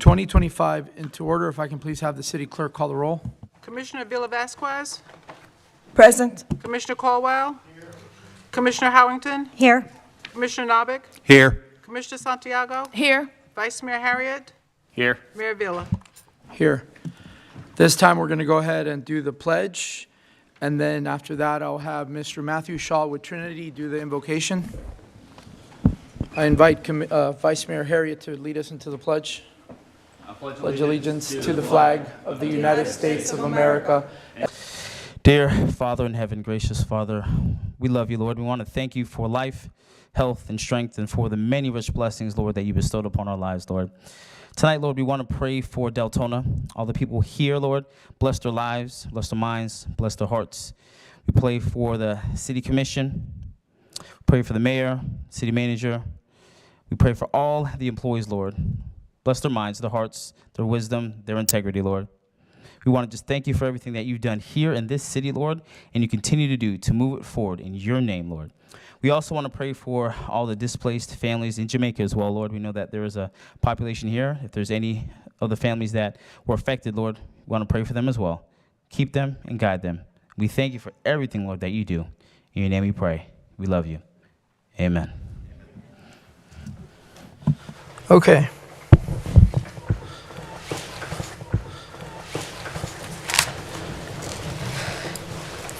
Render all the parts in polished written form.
2025 into order. If I can please have the city clerk call the roll. Commissioner Villa Vasquez, Present. Commissioner Caldwell, Commissioner Howington, Here. Commissioner Novick, Here. Commissioner Santiago, Here. Vice Mayor Harriet, Here. Mayor Villa. Here. This time, we're going to go ahead and do the pledge, and then after that, I'll have Mr. Matthew Shaw with Trinity do the invocation. I invite Vice Mayor Harriet to lead us into the pledge. Pledge allegiance to the flag of the United States of America. Dear Father in heaven, gracious Father, we love you, Lord. We want to thank you for life, health, and strength, and for the many rich blessings, Lord, that you bestowed upon our lives, Lord. Tonight, Lord, we want to pray for Deltona, all the people here, Lord. Bless their lives, bless their minds, bless their hearts. We pray for the city commission. We pray for the mayor, city manager. We pray for all the employees, Lord. Bless their minds, their hearts, their wisdom, their integrity, Lord. We want to just thank you for everything that you've done here in this city, Lord, and you continue to do to move it forward in your name, Lord. We also want to pray for all the displaced families in Jamaica as well, Lord. We know that there is a population here. If there's any of the families that were affected, Lord, we want to pray for them as well. Keep them and guide them. We thank you for everything, Lord, that you do. In your name we pray. We love you. Amen. Okay.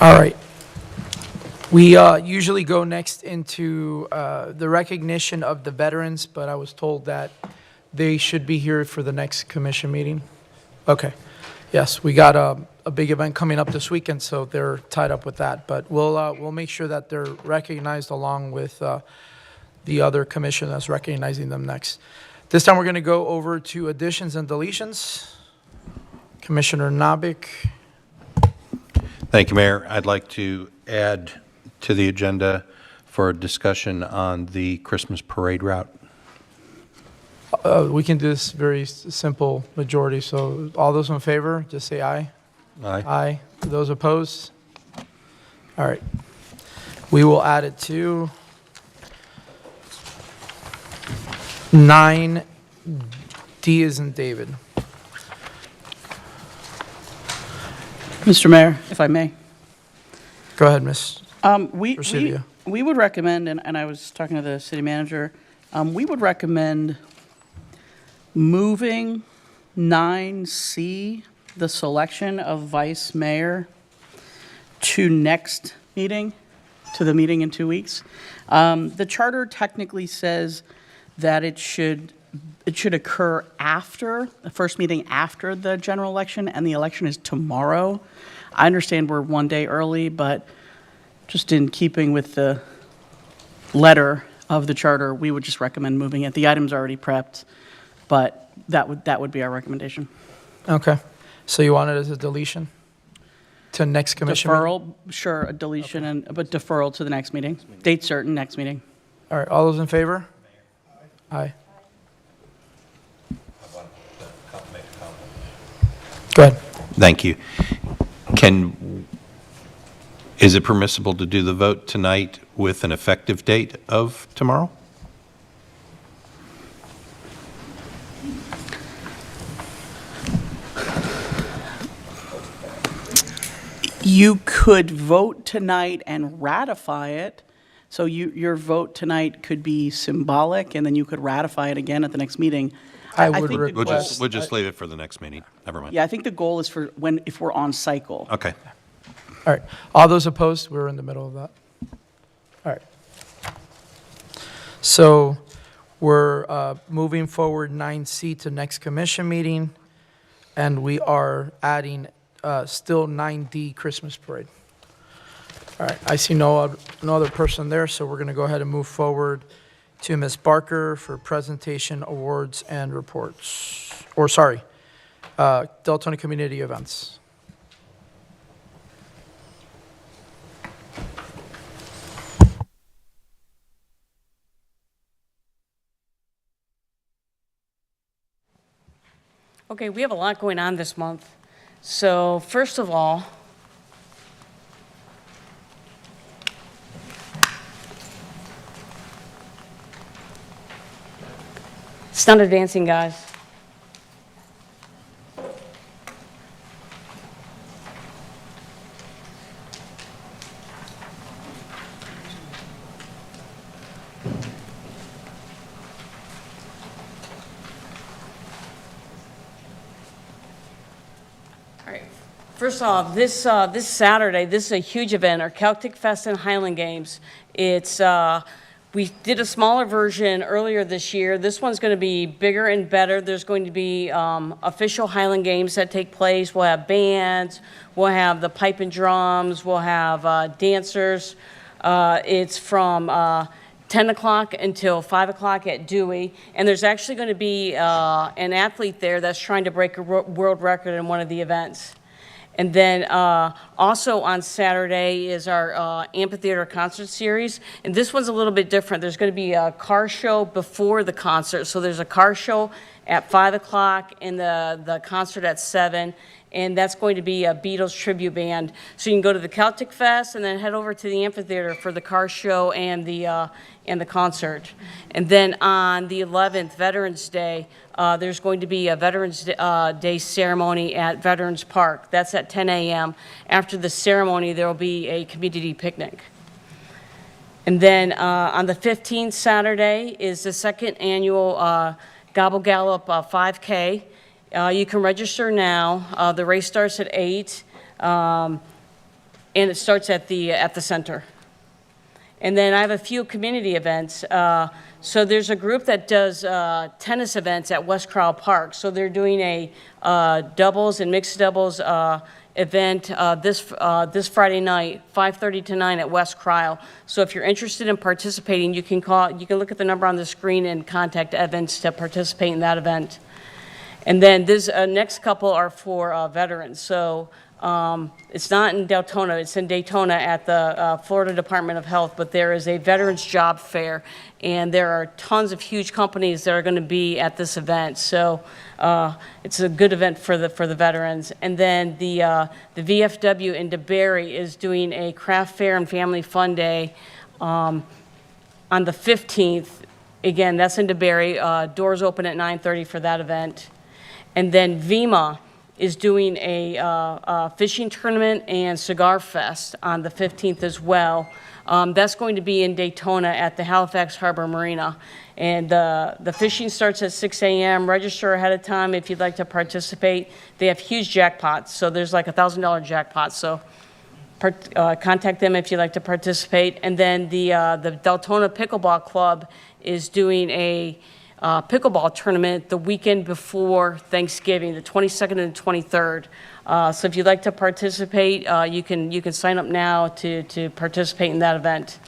All right. We usually go next into the recognition of the veterans, but I was told that they should be here for the next commission meeting. Okay. Yes, we got a big event coming up this weekend, so they're tied up with that. But we'll make sure that they're recognized along with the other commission that's recognizing them next. This time we're going to go over to additions and deletions. Commissioner Novick. Thank you, Mayor. I'd like to add to the agenda for a discussion on the Christmas parade route. We can do this very simple majority, so all those in favor, just say aye. Aye. Aye. Those opposed? All right. We will add it to 9, D as in David. Mr. Mayor, if I may. Go ahead, Ms. We Presidio. would recommend, and I was talking to the city manager, we would recommend moving 9C, the selection of vice mayor, to next meeting, to the meeting in 2 weeks. The charter technically says that it should occur after, the first meeting after the general election, and the election is tomorrow. I understand we're 1 day early, but just in keeping with the letter of the charter, we would just recommend moving it. The item's already prepped, but that would be our recommendation. Okay. So you want it as a deletion to next commission meeting? Deferral, sure, a deletion, but deferral to the next meeting. Date certain, next meeting. All right. All those in favor? Aye. Go ahead. Thank you. Is it permissible to do the vote tonight with an effective date of tomorrow? You could vote tonight and ratify it. So your vote tonight could be symbolic, and then you could ratify it again at the next meeting. I would think request. We'll just leave it for the next meeting. Never mind. Yeah, I think the goal is for if we're on cycle. Okay. All right. All those opposed? We're in the middle of that. All right. So we're moving forward 9C to next commission meeting, and we are adding still 9D Christmas parade. All right. I see no other person there, so we're going to go ahead and move forward to Ms. Barker for presentation, awards, and reports. Or sorry, Deltona Community Events. Okay, we have a lot going on this month. So first of all, Stunner dancing, guys. All right. First off, this Saturday, this is a huge event, our Celtic Fest and Highland Games. It's we did a smaller version earlier this year. This one's going to be bigger and better. There's going to be official Highland Games that take place. We'll have bands. We'll have the pipe and drums. We'll have dancers. It's from 10 o'clock until 5 o'clock at Dewey. And there's actually going to be an athlete there that's trying to break a world record in one of the events. And then also on Saturday is our amphitheater concert series. And this one's a little bit different. There's going to be a car show before the concert. So there's a car show at 5 o'clock and the concert at 7. And that's going to be a Beatles tribute band. So you can go to the Celtic Fest and then head over to the amphitheater for the car show and the concert. And then on the 11th, Veterans Day, there's going to be a Veterans Day ceremony at Veterans Park. That's at 10 a.m. After the ceremony, there will be a community picnic. And then on the 15th, Saturday, is the second annual Gobble Gallop 5K. You can register now. The race starts at 8, and it starts at the center. And then I have a few community events. So there's a group that does tennis events at West Crowell Park. So they're doing a doubles and mixed doubles event this Friday night, 5:30 to 9 at West Crowell. So if you're interested in participating, you can look at the number on the screen and contact Evans to participate in that event. And then this next couple are for veterans. So it's not in Deltona, it's in Daytona at the Florida Department of Health, but there is a Veterans Job Fair, and there are tons of huge companies that are going to be at this event. So it's a good event for the veterans. And then the VFW in DeBerry is doing a craft fair and family fun day on the 15th. Again, that's in DeBerry. Doors open at 9:30 for that event. And then VEMA is doing a fishing tournament and cigar fest on the 15th as well. That's going to be in Daytona at the Halifax Harbor Marina. And the fishing starts at 6 a.m. Register ahead of time if you'd like to participate. They have huge jackpots, so there's like $1,000 jackpot. So contact them if you'd like to participate. And then the Deltona Pickleball Club is doing a pickleball tournament the weekend before Thanksgiving, the 22nd and the 23rd. So if you'd like to participate, you can sign up now to participate in that event.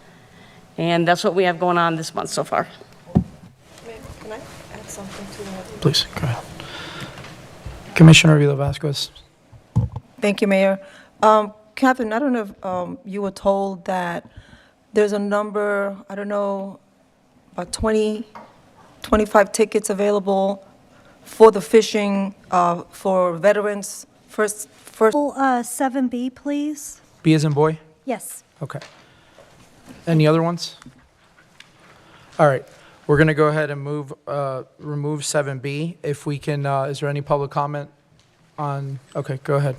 And that's what we have going on this month so far. Can I add something to that? Please, go ahead. Commissioner Avila Vasquez. Thank you, Mayor. Catherine, I don't know if you were told that there's a number, I don't know, about 25 tickets available for the fishing for veterans. First. 7B, please. B as in boy? Yes. Okay. Any other ones? All right. We're going to go ahead and remove 7B. If we can, is there any public comment on? Okay, go ahead.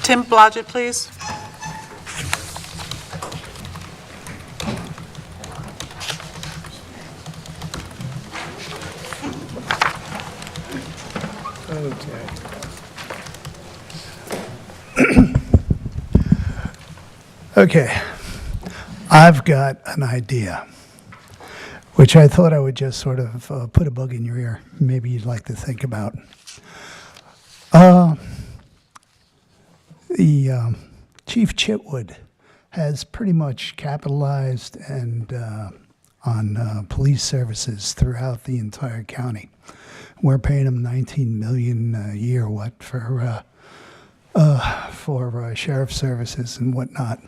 Tim Blodgett, please. Okay, I've got an idea, which I thought I would just sort of put a bug in your ear. Maybe you'd like to think about. The Chief Chitwood has pretty much capitalized and on police services throughout the entire county. We're paying him $19 million a year, for sheriff services and whatnot.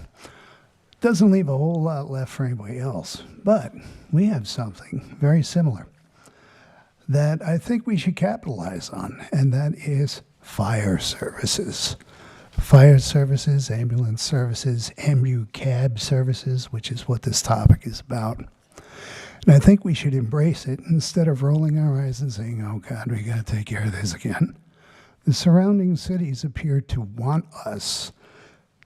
Doesn't leave a whole lot left for anybody else. But we have something very similar that I think we should capitalize on, and that is fire services. Fire services, ambulance services, ambu-cab services, which is what this topic is about. And I think we should embrace it instead of rolling our eyes and saying, oh God, we got to take care of this again. The surrounding cities appear to want us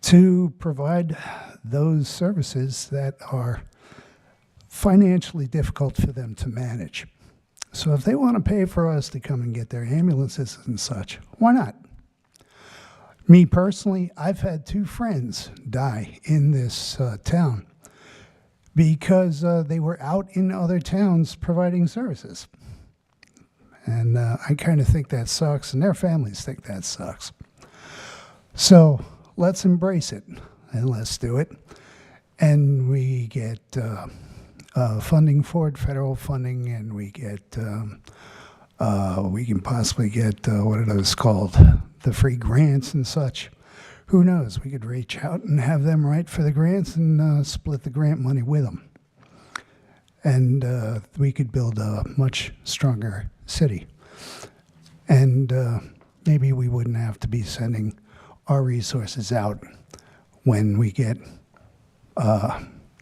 to provide those services that are financially difficult for them to manage. So if they want to pay for us to come and get their ambulances and such, why not? Me personally, I've had 2 friends die in this town because they were out in other towns providing services. And I kind of think that sucks, and their families think that sucks. So let's embrace it, and let's do it. And we get funding for it, federal funding, and we get, we can possibly get, what are those called? The free grants and such. Who knows? We could reach out and have them write for the grants and split the grant money with them. And we could build a much stronger city. And maybe we wouldn't have to be sending our resources out when we get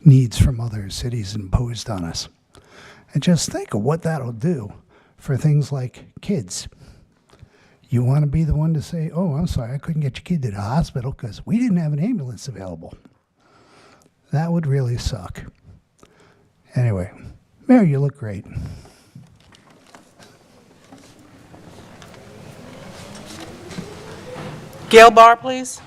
needs from other cities imposed on us. And just think of what that'll do for things like kids. You want to be the one to say, oh, I'm sorry, I couldn't get your kid to the hospital because we didn't have an ambulance available. That would really suck. Anyway, Mayor, you look great. Gail Barr, please.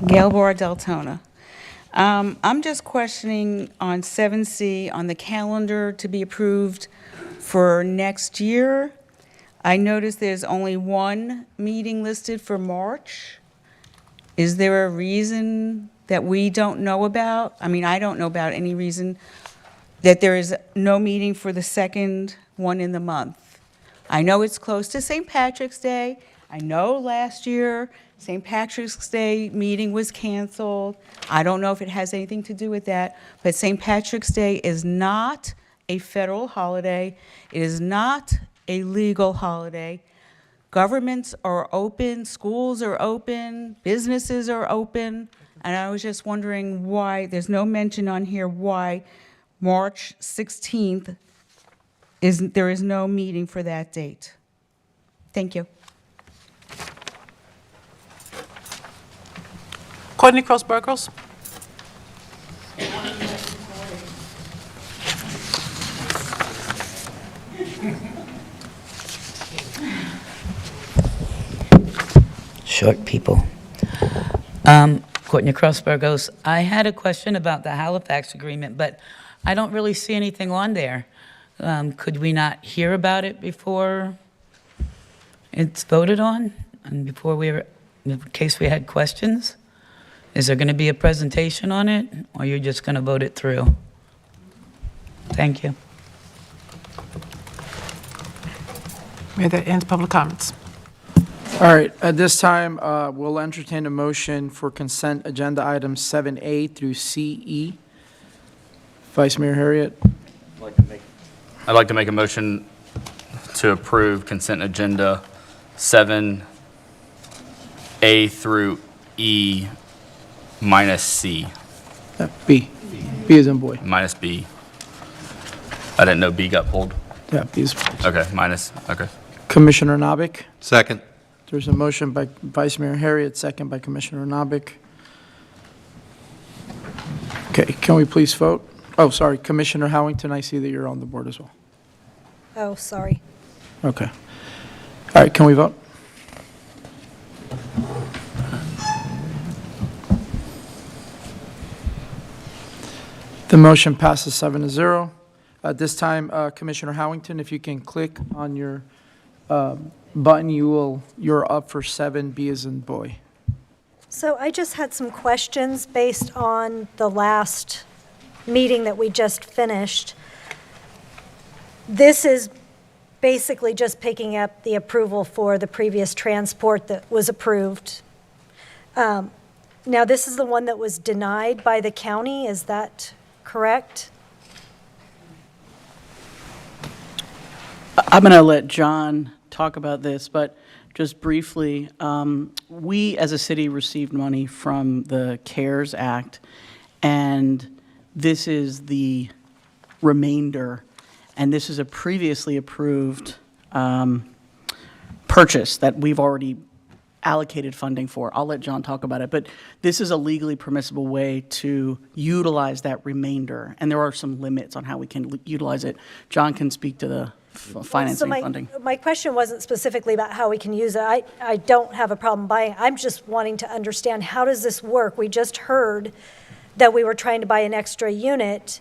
Gail Barr, Deltona. I'm just questioning on 7C on the calendar to be approved for next year. I noticed there's only 1 meeting listed for March. Is there a reason that we don't know about? I mean, I don't know about any reason that there is no meeting for the second one in the month. I know it's close to St. Patrick's Day. I know last year St. Patrick's Day meeting was canceled. I don't know if it has anything to do with that, but St. Patrick's Day is not a federal holiday. It is not a legal holiday. Governments are open, schools are open, businesses are open, and I was just wondering why, there's no mention on here why March 16th there is no meeting for that date. Thank you. Courtney Cross Burgos. Short people. Courtney Cross-Burgos. I had a question about the Halifax agreement, but I don't really see anything on there. Could we not hear about it before it's voted on, and before in case we had questions? Is there going to be a presentation on it, or you're just going to vote it through? Thank you. May that ends public comments. All right, at this time, we'll entertain a motion for consent agenda items 7A through CE. Vice Mayor Harriet. I'd like to make a motion to approve consent agenda 7A through E minus C. B. B as in boy. Minus B. I didn't know B got pulled. Yeah, B is. Okay, minus, okay. Commissioner Nabik. Second. There's a motion by Vice Mayor Harriet, second by Commissioner Nabik. Okay, can we please vote? Oh, sorry, Commissioner Howington, I see that you're on the board as well. Oh, sorry. Okay. All right, can we vote? The motion passes 7-0. At this time, Commissioner Howington, if you can click on your button, you're up for 7B as in boy. So I just had some questions based on the last meeting that we just finished. This is basically just picking up the approval for the previous transport that was approved. Now, this is the one that was denied by the county, is that correct? I'm going to let John talk about this, but just briefly, we as a city received money from the CARES Act, and this is the remainder. And this is a previously approved purchase that we've already allocated funding for. I'll let John talk about it, but this is a legally permissible way to utilize that remainder, and there are some limits on how we can utilize it. John can speak to the financing funding. My question wasn't specifically about how we can use it. I don't have a problem buying it. I'm just wanting to understand, how does this work? We just heard that we were trying to buy an extra unit,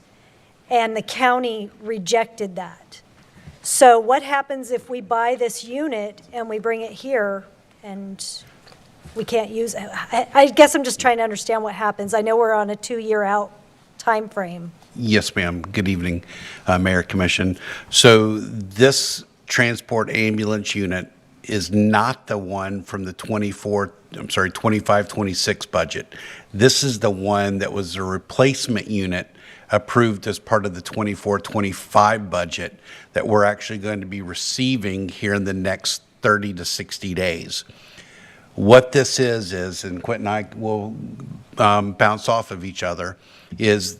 and the county rejected that. So what happens if we buy this unit and we bring it here and we can't use it? I guess I'm just trying to understand what happens. I know we're on a 2-year out time frame. Yes, ma'am. Good evening, Mayor, Commission. So this transport ambulance unit is not the one from the 25-26 budget. This is the one that was a replacement unit approved as part of the 24-25 budget that we're actually going to be receiving here in the next 30 to 60 days. What this is, and Quentin and I will bounce off of each other, is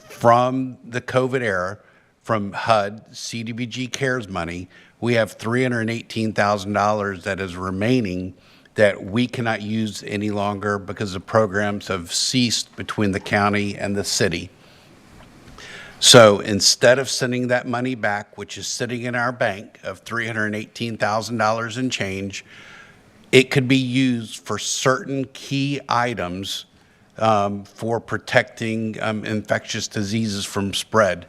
from the COVID era, from HUD, CDBG CARES money, we have $318,000 that is remaining that we cannot use any longer because the programs have ceased between the county and the city. So instead of sending that money back, which is sitting in our bank of $318,000 and change, it could be used for certain key items for protecting infectious diseases from spread.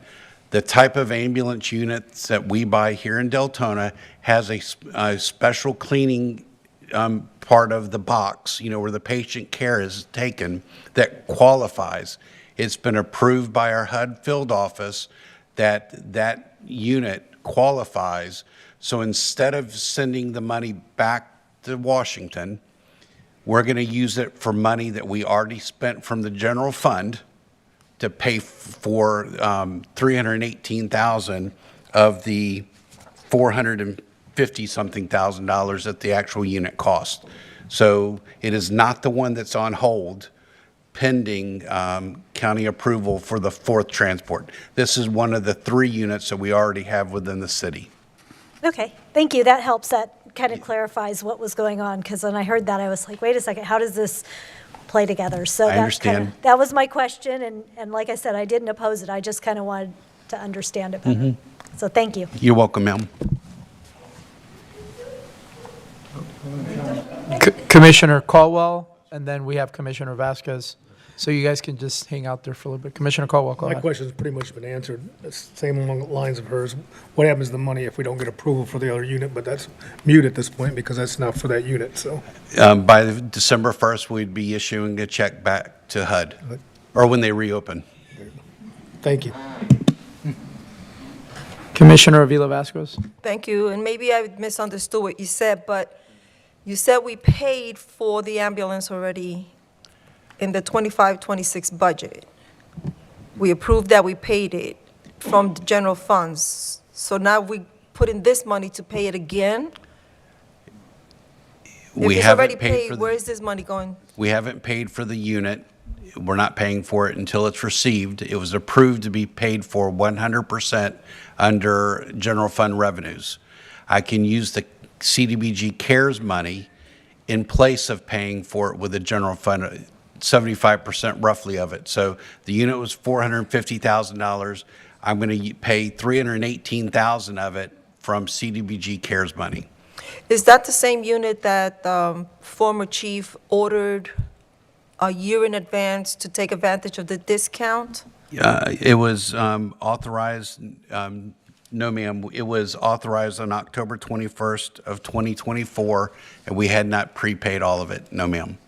The type of ambulance units that we buy here in Deltona has a special cleaning part of the box, where the patient care is taken, that qualifies. It's been approved by our HUD field office that that unit qualifies. So instead of sending the money back to Washington, we're going to use it for money that we already spent from the general fund to pay for $318,000 of the $450-something thousand that the actual unit cost. So it is not the one that's on hold pending county approval for the 4th transport. This is one of the 3 units that we already have within the city. Okay, thank you. That helps. That kind of clarifies what was going on, because when I heard that, I was like, wait a second, how does this play together? So I understand. That was my question, and like I said, I didn't oppose it. I just kind of wanted to understand it better. So thank you. You're welcome, ma'am. Commissioner Caldwell, and then we have Commissioner Vasquez. So you guys can just hang out there for a little bit. Commissioner Caldwell, go My ahead. question's pretty much been answered. It's the same along the lines of hers. What happens to the money if we don't get approval for the other unit? But that's mute at this point because that's not for that unit, so. By December 1st, we'd be issuing a check back to HUD, or when they reopen. Thank you. Commissioner Avila Vasquez. Thank you, and maybe I misunderstood what you said, but you said we paid for the ambulance already in the 25-26 budget. We approved that, we paid it from the general funds. So now we put in this money to pay it again? We If it's haven't already paid paid, for where the, is this money going? we haven't paid for the unit. We're not paying for it until it's received. It was approved to be paid for 100% under general fund revenues. I can use the CDBG CARES money in place of paying for it with the general fund, 75% roughly of it. So the unit was $450,000. I'm going to pay $318,000 of it from CDBG CARES money. Is that the same unit that former chief ordered a year in advance to take advantage of the discount? It was authorized, no ma'am, it was authorized on October 21st of 2024, and we had not prepaid all of it, no ma'am.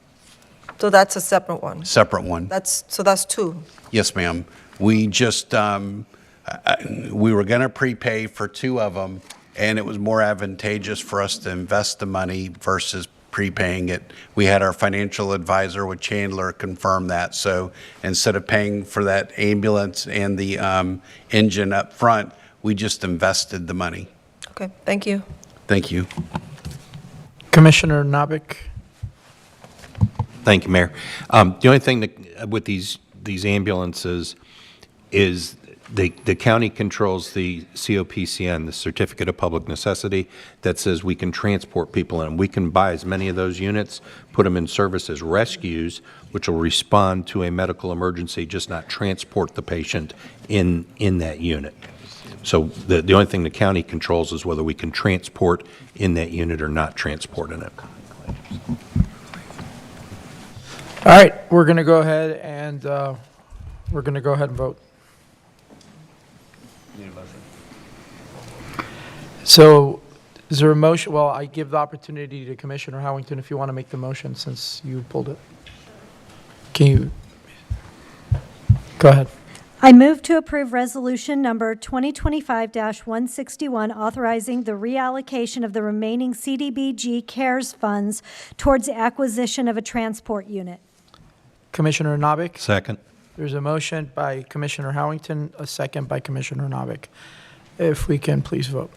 So that's a separate one? Separate one. So that's 2? Yes, ma'am. We just, we were going to prepay for 2 of them, and it was more advantageous for us to invest the money versus prepaying it. We had our financial advisor with Chandler confirm that. So instead of paying for that ambulance and the engine up front, we just invested the money. Okay, thank you. Thank you. Commissioner Nabik. Thank you, Mayor. The only thing that, with these ambulances is the county controls the COPCN, the Certificate of Public Necessity, that says we can transport people in. We can buy as many of those units, put them in service as rescues, which will respond to a medical emergency, just not transport the patient in that unit. So the only thing the county controls is whether we can transport in that unit or not transport in it. All right, we're going to go ahead and vote. So is there a motion? Well, I give the opportunity to Commissioner Howington if you want to make the motion since you pulled it. Can you? Go ahead. I move to approve resolution number 2025-161, authorizing the reallocation of the remaining CDBG CARES funds towards the acquisition of a transport unit. Commissioner Novick? Second. There's a motion by Commissioner Howington, a second by Commissioner Novick. If we can, please vote.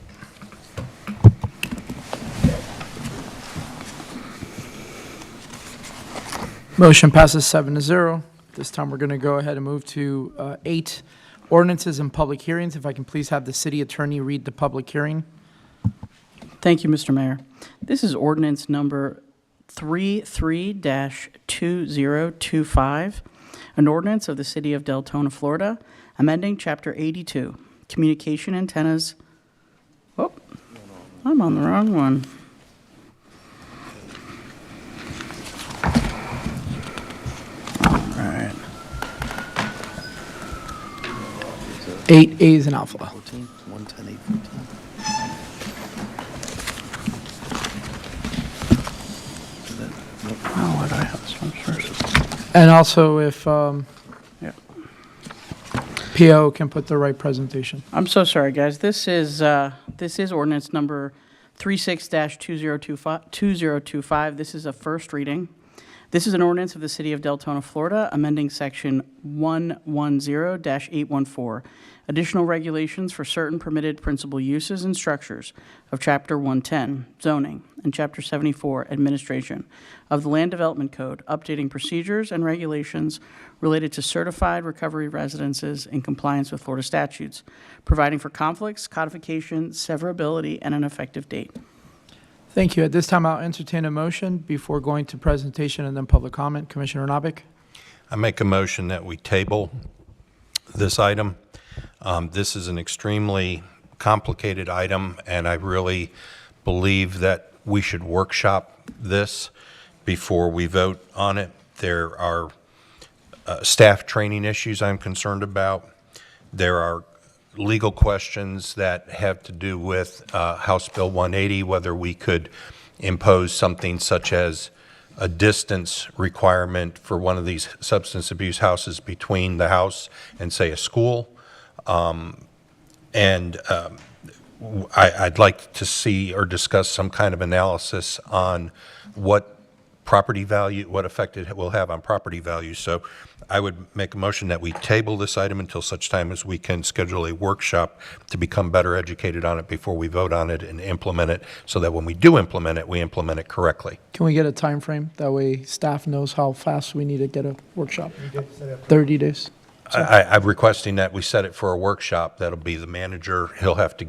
Motion passes 7-0. This time, we're going to go ahead and move to 8, ordinances and public hearings. If I can please have the city attorney read the public hearing. Thank you, Mr. Mayor. This is ordinance number 33-2025, an ordinance of the City of Deltona, Florida, amending Chapter 82, Communication Antennas. Oh, I'm on the wrong one. 8 A's and alpha. 14, 110, 814. Oh, why do I have this one first? And also if Yeah. PO can put the right presentation. I'm so sorry, guys. This is ordinance number 36-2025. This is a first reading. This is an ordinance of the City of Deltona, Florida, amending Section 110-814, additional regulations for certain permitted principal uses and structures of Chapter 110, zoning, and Chapter 74, administration, of the Land Development Code, updating procedures and regulations related to certified recovery residences in compliance with Florida statutes, providing for conflicts, codification, severability, and an effective date. Thank you. At this time, I'll entertain a motion before going to presentation and then public comment. Commissioner Novick? I make a motion that we table this item. This is an extremely complicated item, and I really believe that we should workshop this before we vote on it. There are staff training issues I'm concerned about. There are legal questions that have to do with House Bill 180, whether we could impose something such as a distance requirement for one of these substance abuse houses between the house and, say, a school. I'd like to see or discuss some kind of analysis on what property value, what effect it will have on property value. So I would make a motion that we table this item until such time as we can schedule a workshop to become better educated on it before we vote on it and implement it, so that when we do implement it, we implement it correctly. Can we get a time frame? That way staff knows how fast we need to get a workshop. 30 days. I'm requesting that we set it for a workshop. That'll be the manager. He'll have to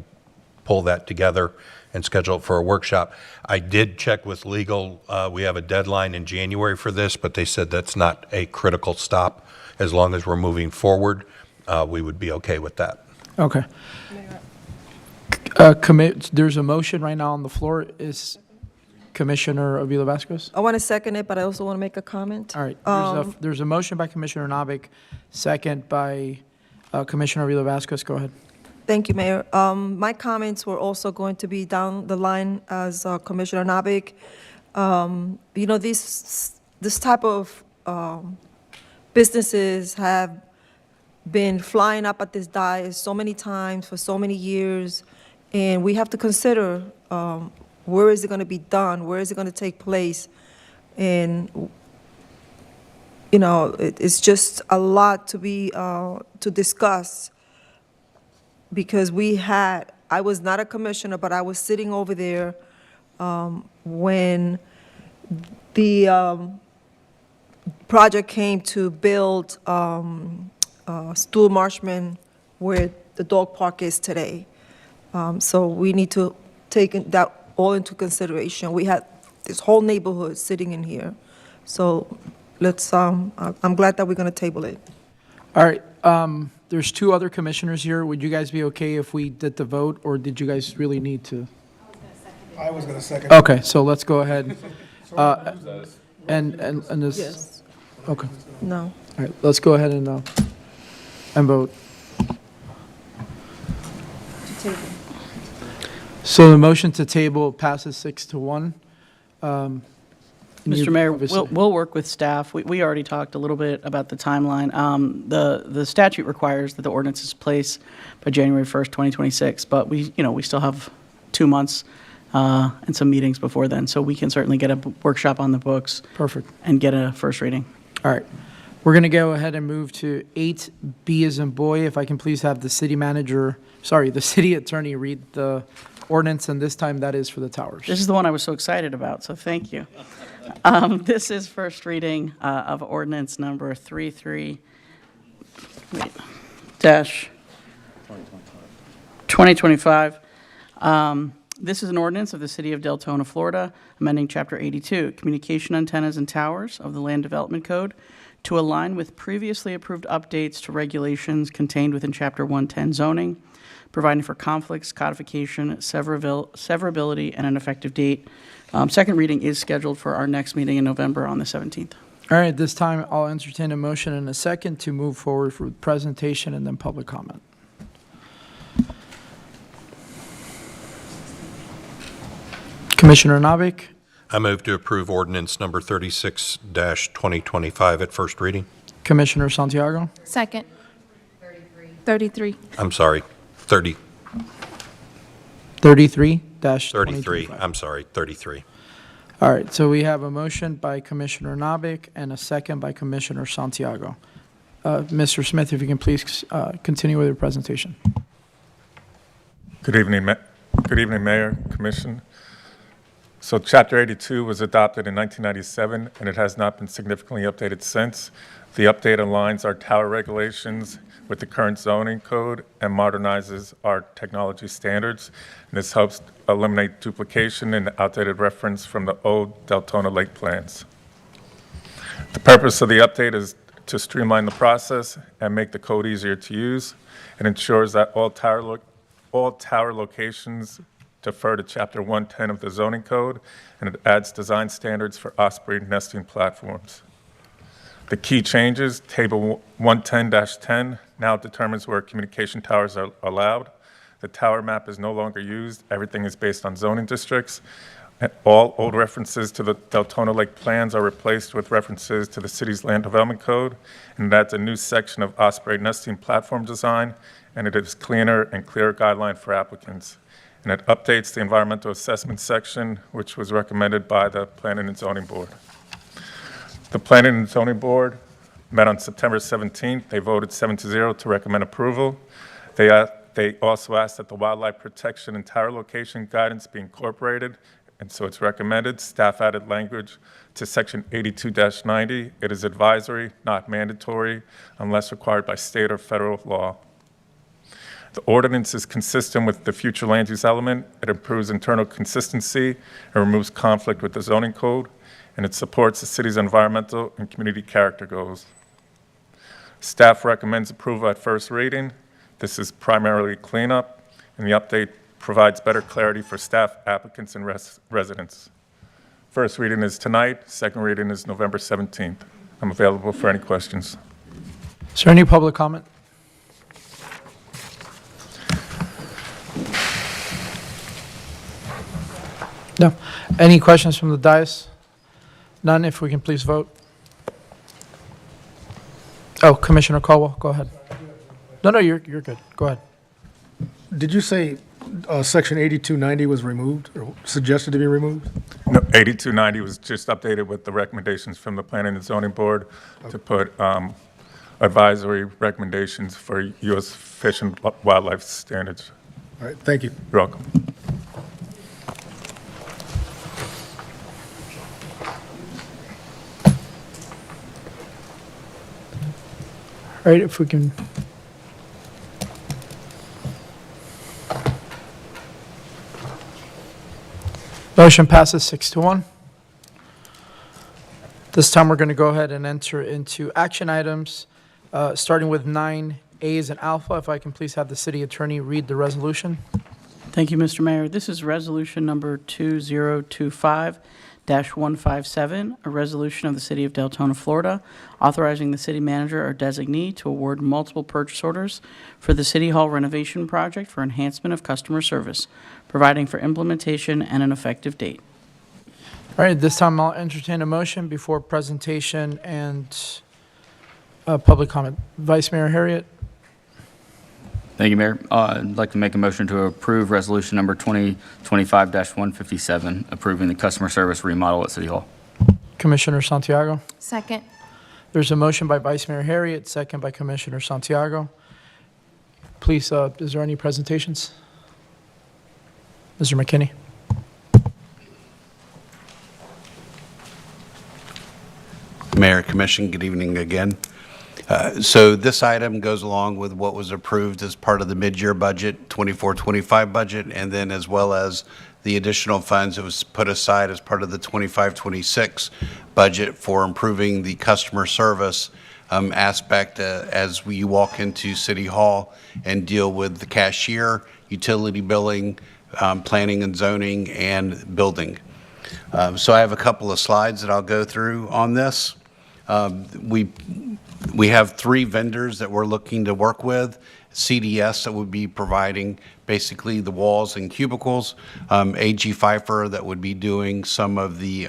pull that together and schedule it for a workshop. I did check with legal. We have a deadline in January for this, but they said that's not a critical stop. As long as we're moving forward, we would be okay with that. Okay. There's a motion right now on the floor. Is Commissioner Avila Vasquez? I want to second it, but I also want to make a comment. All right. There's a motion by Commissioner Novick, second by Commissioner Avila Vasquez. Go ahead. Thank you, Mayor. My comments were also going to be down the line as Commissioner Novick. You know, this type of businesses have been flying up at this dais so many times for so many years, and we have to consider where is it going to be done, where is it going to take place, and you know, it's just a lot to be to discuss. Because I was not a commissioner, but I was sitting over there when the project came to build Stuhl Marshman where the dog park is today. So we need to take that all into consideration. We had this whole neighborhood sitting in here. So let's, I'm glad that we're going to table it. All right, there's two other commissioners here. Would you guys be okay if we did the vote, or did you guys really need to? I was going to second. Okay, so let's go ahead. And this, Yes. okay. No. All right, let's go ahead and vote. So the motion to table passes 6-1. Mr. Mayor, obviously- we'll work with staff. We already talked a little bit about the timeline. The statute requires that the ordinance is placed by January 1st, 2026, but we still have 2 months and some meetings before then, so we can certainly get a workshop on the books. Perfect. And get a first reading. All right. We're going to go ahead and move to 8B as in boy. If I can please have the city attorney read the ordinance, and this time that is for the towers. This is the one I was so excited about, so thank you. This is first reading of ordinance number 2025. This is an ordinance of the City of Deltona, Florida, amending Chapter 82, Communication Antennas and Towers of the Land Development Code to align with previously approved updates to regulations contained within Chapter 110 zoning, providing for conflicts, codification, severability, and an effective date. Second reading is scheduled for our next meeting in November on the 17th. All right, this time I'll entertain a motion in a second to move forward for presentation and then public comment. Commissioner Navik, I move to approve ordinance number 36-2025 at first reading. Commissioner Santiago, Second. 33. I'm sorry, 30. 33-2025. I'm sorry, 33. All right, so we have a motion by Commissioner Navik and a second by Commissioner Santiago. Mr. Smith, if you can please continue with your presentation. Good evening, Mayor, Commission. So Chapter 82 was adopted in 1997, and it has not been significantly updated since. The update aligns our tower regulations with the current zoning code and modernizes our technology standards. And this helps eliminate duplication and outdated reference from the old Deltona Lake plans. The purpose of the update is to streamline the process and make the code easier to use. It ensures that all tower locations defer to Chapter 110 of the zoning code, and it adds design standards for osprey nesting platforms. The key changes, Table 110-10 now determines where communication towers are allowed. The tower map is no longer used. Everything is based on zoning districts. And all old references to the Deltona Lake plans are replaced with references to the city's land development code, and that's a new section of osprey nesting platform design, and it is cleaner and clearer guideline for applicants. And it updates the environmental assessment section, which was recommended by the Planning and Zoning Board. The Planning and Zoning Board met on September 17th. They voted 7-0 to recommend approval. They also asked that the wildlife protection and tower location guidance be incorporated, and so it's recommended. Staff added language to Section 82-90. It is advisory, not mandatory, unless required by state or federal law. The ordinance is consistent with the future land use element. It improves internal consistency and removes conflict with the zoning code, and it supports the city's environmental and community character goals. Staff recommends approval at first reading. This is primarily cleanup, and the update provides better clarity for staff, applicants, and residents. First reading is tonight. Second reading is November 17th. I'm available for any questions. Is there any public comment? No. Any questions from the dais? None. If we can please vote. Oh, Commissioner Caldwell, go ahead. No, you're good. Go ahead. Did you say Section 8290 was removed or suggested to be removed? No, 8290 was just updated with the recommendations from the Planning and Zoning Board to put advisory recommendations for U.S. Fish and Wildlife Standards. All right, thank you. You're welcome. All right, if we can. Motion passes 6-1. This time, we're going to go ahead and enter into action items, starting with 9A as an alpha. If I can please have the city attorney read the resolution. Thank you, Mr. Mayor. This is resolution number 2025-157, a resolution of the City of Deltona, Florida, authorizing the city manager or designee to award multiple purchase orders for the City Hall renovation project for enhancement of customer service, providing for implementation and an effective date. All right, this time I'll entertain a motion before presentation and public comment. Vice Mayor Harriet. Thank you, Mayor. I'd like to make a motion to approve resolution number 2025-157, approving the customer service remodel at City Hall. Commissioner Santiago. Second. There's a motion by Vice Mayor Harriet, second by Commissioner Santiago. Please, is there any presentations? Mr. McKinney. Mayor, Commission, good evening again. So this item goes along with what was approved as part of the mid-year budget, 24-25 budget, and then as well as the additional funds that was put aside as part of the 25-26 budget for improving the customer service aspect as you walk into City Hall and deal with the cashier, utility billing, planning and zoning, and building. So I have a couple of slides that I'll go through on this. We have 3 vendors that we're looking to work with. CDS that would be providing basically the walls and cubicles. AG Pfeiffer that would be doing some of the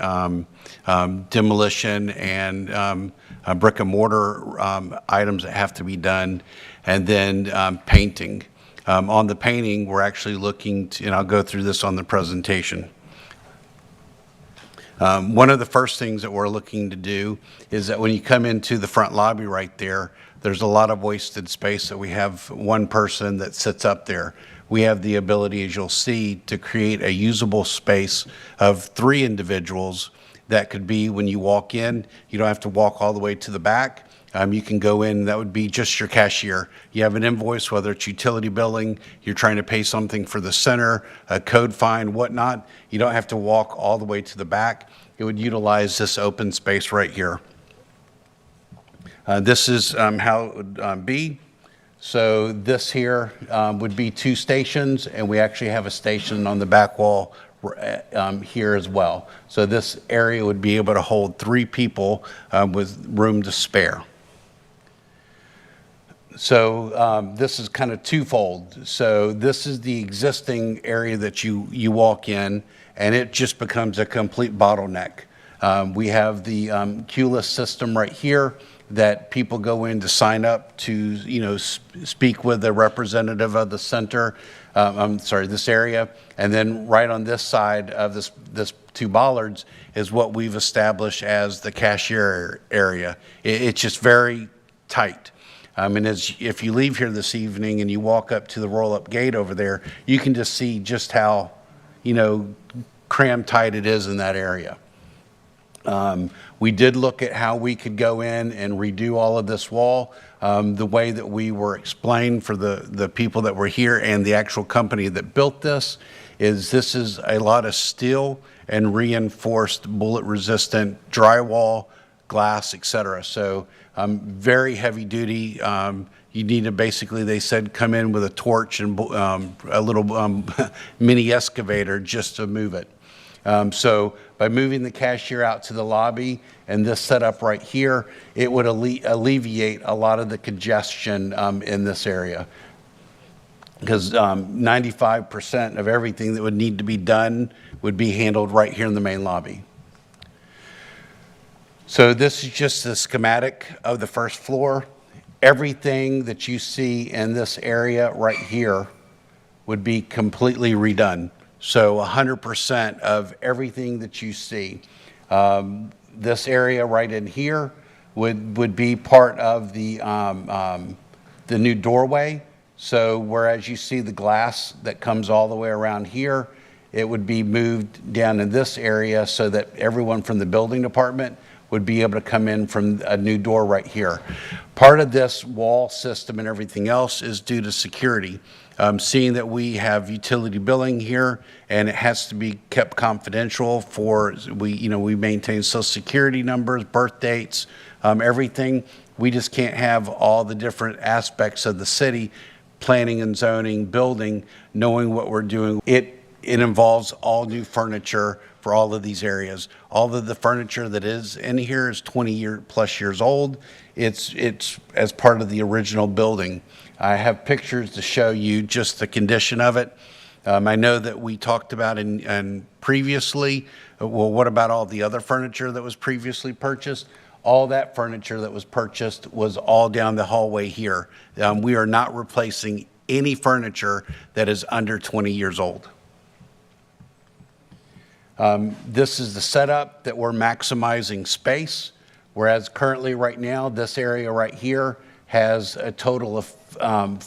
demolition and brick and mortar items that have to be done. And then painting. On the painting, we're actually looking to, and I'll go through this on the presentation. One of the first things that we're looking to do is that when you come into the front lobby right there, there's a lot of wasted space that we have one person that sits up there. We have the ability, as you'll see, to create a usable space of 3 individuals that could be when you walk in. You don't have to walk all the way to the back. You can go in, that would be just your cashier. You have an invoice, whether it's utility billing, you're trying to pay something for the center, a code fine, whatnot. You don't have to walk all the way to the back. It would utilize this open space right here. This is how it would be. So this here would be 2 stations, and we actually have a station on the back wall here as well. So this area would be able to hold 3 people with room to spare. So this is kind of twofold. So this is the existing area that you walk in, and it just becomes a complete bottleneck. We have the queue system right here that people go in to sign up to, speak with the representative of the center. This area. And then right on this side of this 2 bollards is what we've established as the cashier area. It's just very tight. And if you leave here this evening and you walk up to the roll-up gate over there, you can just see just how, crammed tight it is in that area. We did look at how we could go in and redo all of this wall. The way that we were explained for the people that were here and the actual company that built this is a lot of steel and reinforced bullet-resistant drywall, glass, etc. So very heavy duty. You need to basically, they said, come in with a torch and a little mini excavator just to move it. So by moving the cashier out to the lobby and this setup right here, it would alleviate a lot of the congestion in this area. Because 95% of everything that would need to be done would be handled right here in the main lobby. So this is just the schematic of the first floor. Everything that you see in this area right here would be completely redone. So 100% of everything that you see. This area right in here would be part of the new doorway. So whereas you see the glass that comes all the way around here, it would be moved down in this area so that everyone from the building department would be able to come in from a new door right here. Part of this wall system and everything else is due to security. Seeing that we have utility billing here, and it has to be kept confidential for, we maintain social security numbers, birth dates, everything. We just can't have all the different aspects of the city, planning and zoning, building, knowing what we're doing. It involves all new furniture for all of these areas. All of the furniture that is in here is 20+ years old. It's as part of the original building. I have pictures to show you just the condition of it. I know that we talked about in previously, well, what about all the other furniture that was previously purchased? All that furniture that was purchased was all down the hallway here. We are not replacing any furniture that is under 20 years old. This is the setup that we're maximizing space, whereas currently right now, this area right here has a total of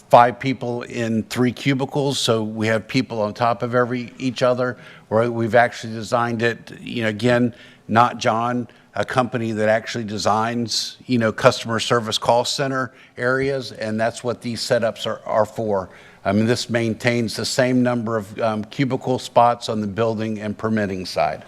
5 people in 3 cubicles. So we have people on top of each other. Where we've actually designed it, again, not John, a company that actually designs, customer service call center areas, and that's what these setups are for. This maintains the same number of cubicle spots on the building and permitting side.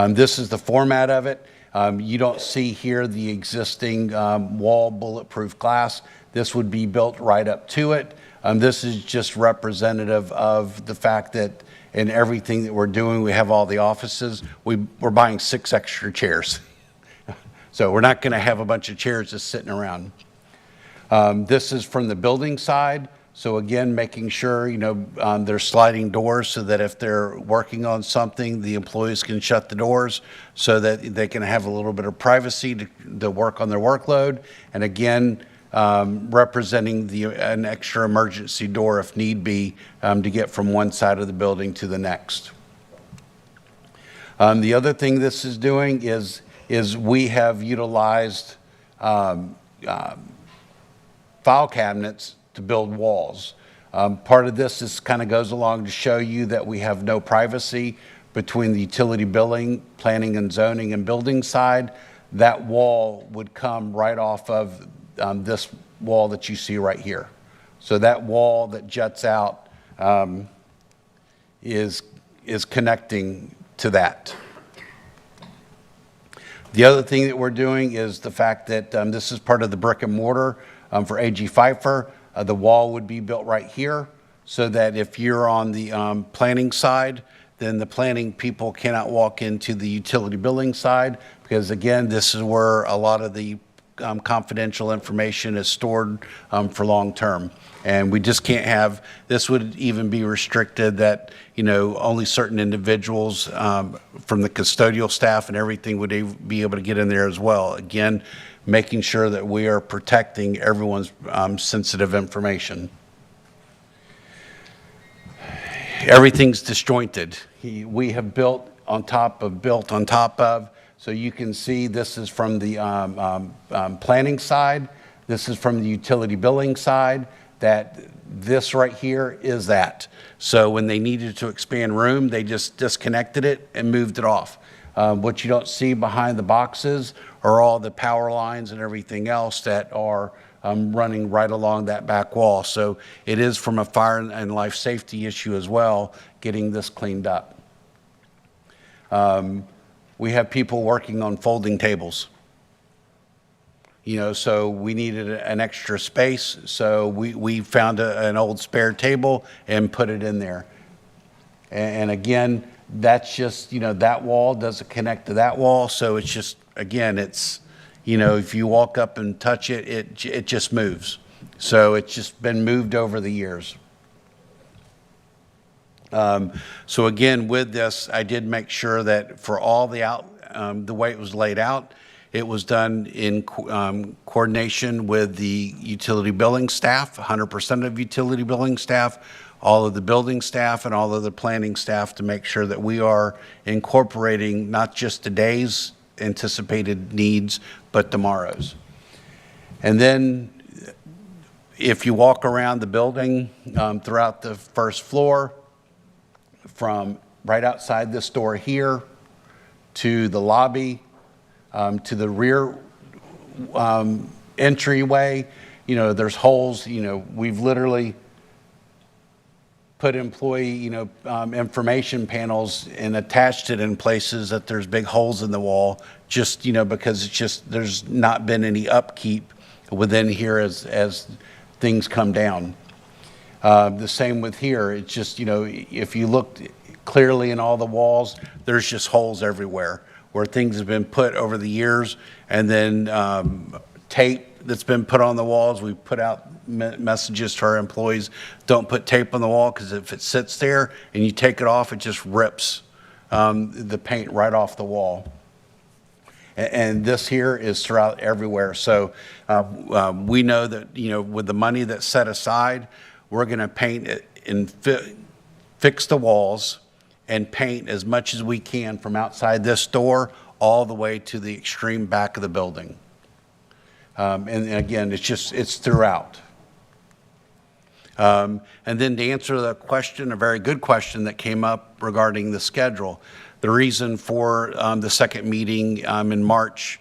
This is the format of it. You don't see here the existing wall bulletproof glass. This would be built right up to it. This is just representative of the fact that in everything that we're doing, we have all the offices. We're buying 6 extra chairs. So we're not going to have a bunch of chairs just sitting around. This is from the building side. So again, making sure, there's sliding doors so that if they're working on something, the employees can shut the doors so that they can have a little bit of privacy to work on their workload. And again, representing an extra emergency door if need be to get from one side of the building to the next. The other thing this is doing is we have utilized file cabinets to build walls. Part of this kind of goes along to show you that we have no privacy between the utility billing, planning and zoning, and building side. That wall would come right off of this wall that you see right here. So that wall that juts out is connecting to that. The other thing that we're doing is the fact that this is part of the brick and mortar for A.G. Pfeiffer. The wall would be built right here so that if you're on the planning side, then the planning people cannot walk into the utility billing side because, again, this is where a lot of the confidential information is stored for long term. And we just can't have, this would even be restricted that, only certain individuals from the custodial staff and everything would be able to get in there as well. Again, making sure that we are protecting everyone's sensitive information. Everything's disjointed. We have built on top of, so you can see this is from the planning side, this is from the utility billing side, that this right here is that. So when they needed to expand room, they just disconnected it and moved it off. What you don't see behind the boxes are all the power lines and everything else that are running right along that back wall. So it is from a fire and life safety issue as well, getting this cleaned up. We have people working on folding tables. So we needed an extra space, so we found an old spare table and put it in there. And again, that's just, that wall doesn't connect to that wall, so it's just, again, it's, if you walk up and touch it, it just moves. So it's just been moved over the years. So again, with this, I did make sure that for all the way it was laid out, it was done in coordination with the utility billing staff, 100% of utility billing staff, all of the building staff, and all of the planning staff to make sure that we are incorporating not just today's anticipated needs, but tomorrow's. And then if you walk around the building throughout the first floor, from right outside this door here to the lobby, to the rear entryway, there's holes, we've literally put employee, information panels and attached it in places that there's big holes in the wall, just, because it's just, there's not been any upkeep within here as things come down. The same with here. It's just, if you look clearly in all the walls, there's just holes everywhere where things have been put over the years, and then tape that's been put on the walls. We put out messages to our employees, don't put tape on the wall, because if it sits there and you take it off, it just rips the paint right off the wall. And this here is throughout everywhere. So we know that, with the money that's set aside, we're going to paint it and fix the walls and paint as much as we can from outside this door all the way to the extreme back of the building. And again, it's throughout. And then to answer the question, a very good question that came up regarding the schedule, the reason for the second meeting in March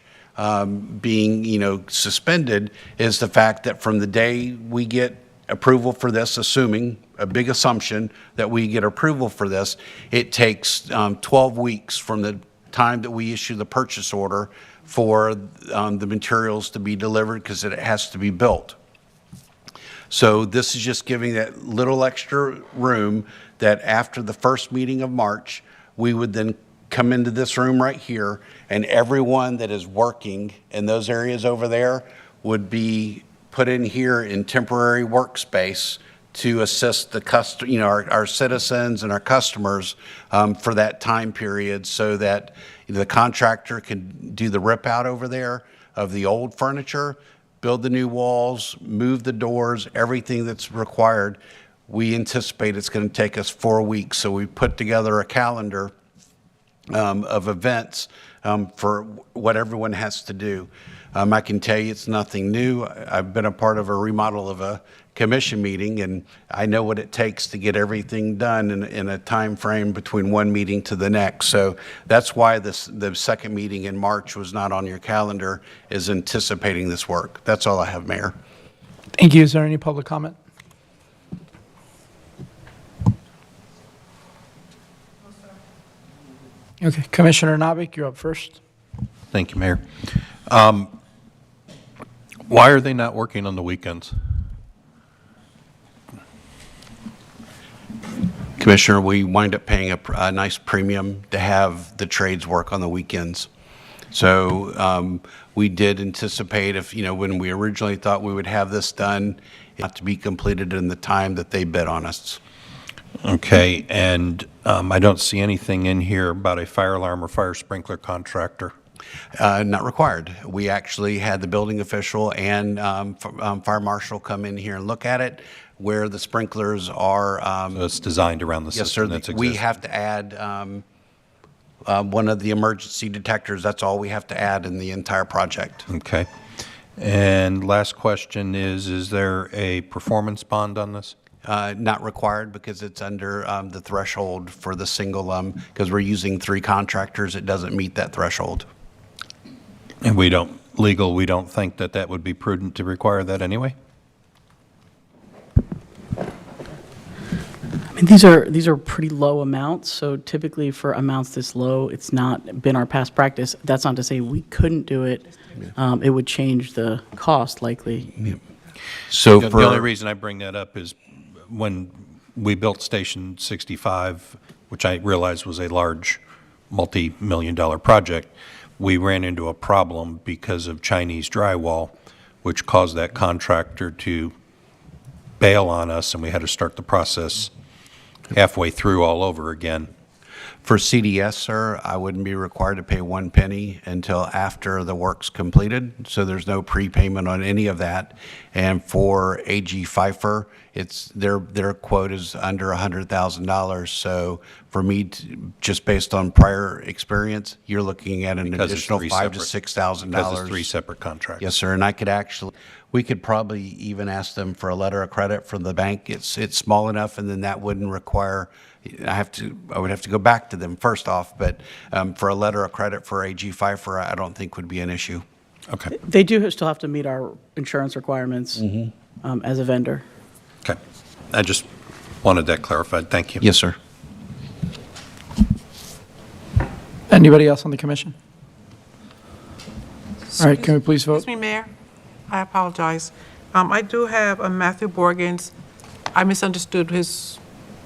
being, suspended is the fact that from the day we get approval for this, assuming a big assumption that we get approval for this, it takes 12 weeks from the time that we issue the purchase order for the materials to be delivered, because it has to be built. So this is just giving that little extra room that after the first meeting of March, we would then come into this room right here, and everyone that is working in those areas over there would be put in here in temporary workspace to assist the our citizens and our customers for that time period, so that the contractor can do the rip out over there of the old furniture, build the new walls, move the doors, everything that's required. We anticipate it's going to take us 4 weeks. So we put together a calendar of events for what everyone has to do. I can tell you it's nothing new. I've been a part of a remodel of a commission meeting, and I know what it takes to get everything done in a time frame between one meeting to the next. So that's why the second meeting in March was not on your calendar, is anticipating this work. That's all I have, Mayor. Thank you. Is there any public comment? Okay, Commissioner Navik, you're up first. Thank you, Mayor. Why are they not working on the weekends? Commissioner, we wind up paying a nice premium to have the trades work on the weekends. So we did anticipate, if when we originally thought we would have this done, not to be completed in the time that they bid on us. Okay, and I don't see anything in here about a fire alarm or fire sprinkler contractor. Not required. We actually had the building official and fire marshal come in here and look at it, where the sprinklers are. So it's designed around the system that's existing. We have to add one of the emergency detectors. That's all we have to add in the entire project. Okay. And last question is there a performance bond on this? Not required, because it's under the threshold for the single, because we're using 3 contractors. It doesn't meet that threshold. And we don't think that would be prudent to require that anyway? I mean, these are pretty low amounts, so typically for amounts this low, it's not been our past practice. That's not to say we couldn't do it. It would change the cost likely. Yeah. So the only reason I bring that up is when we built Station 65, which I realized was a large multi-million-dollar project, we ran into a problem because of Chinese drywall, which caused that contractor to bail on us, and we had to start the process halfway through all over again. For CDS, sir, I wouldn't be required to pay 1 penny until after the work's completed, so there's no prepayment on any of that. And for AG Pfeiffer, it's their quote is under $100,000. So for me, just based on prior experience, you're looking at an additional $5,000 to $6,000. Because it's 3 separate contracts. Yes, sir. And we could probably even ask them for a letter of credit from the bank. It's small enough, and then that wouldn't require. I would have to go back to them first off, but for a letter of credit for AG Pfeiffer, I don't think would be an issue. Okay. They do still have to meet our insurance requirements as a vendor. Okay. I just wanted that clarified. Thank you. Yes, sir. Anybody else on the commission? All right, can we please vote? Excuse me, Mayor. I apologize. I do have a Matthew Borgens. I misunderstood his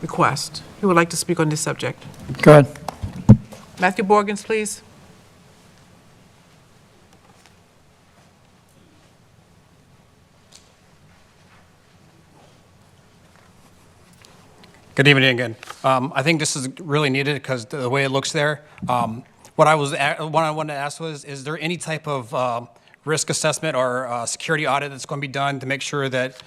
request. He would like to speak on this subject. Go ahead. Matthew Borgens, please. Good evening again. I think this is really needed because the way it looks there. What I wanted to ask was, is there any type of risk assessment or security audit that's going to be done to make sure that,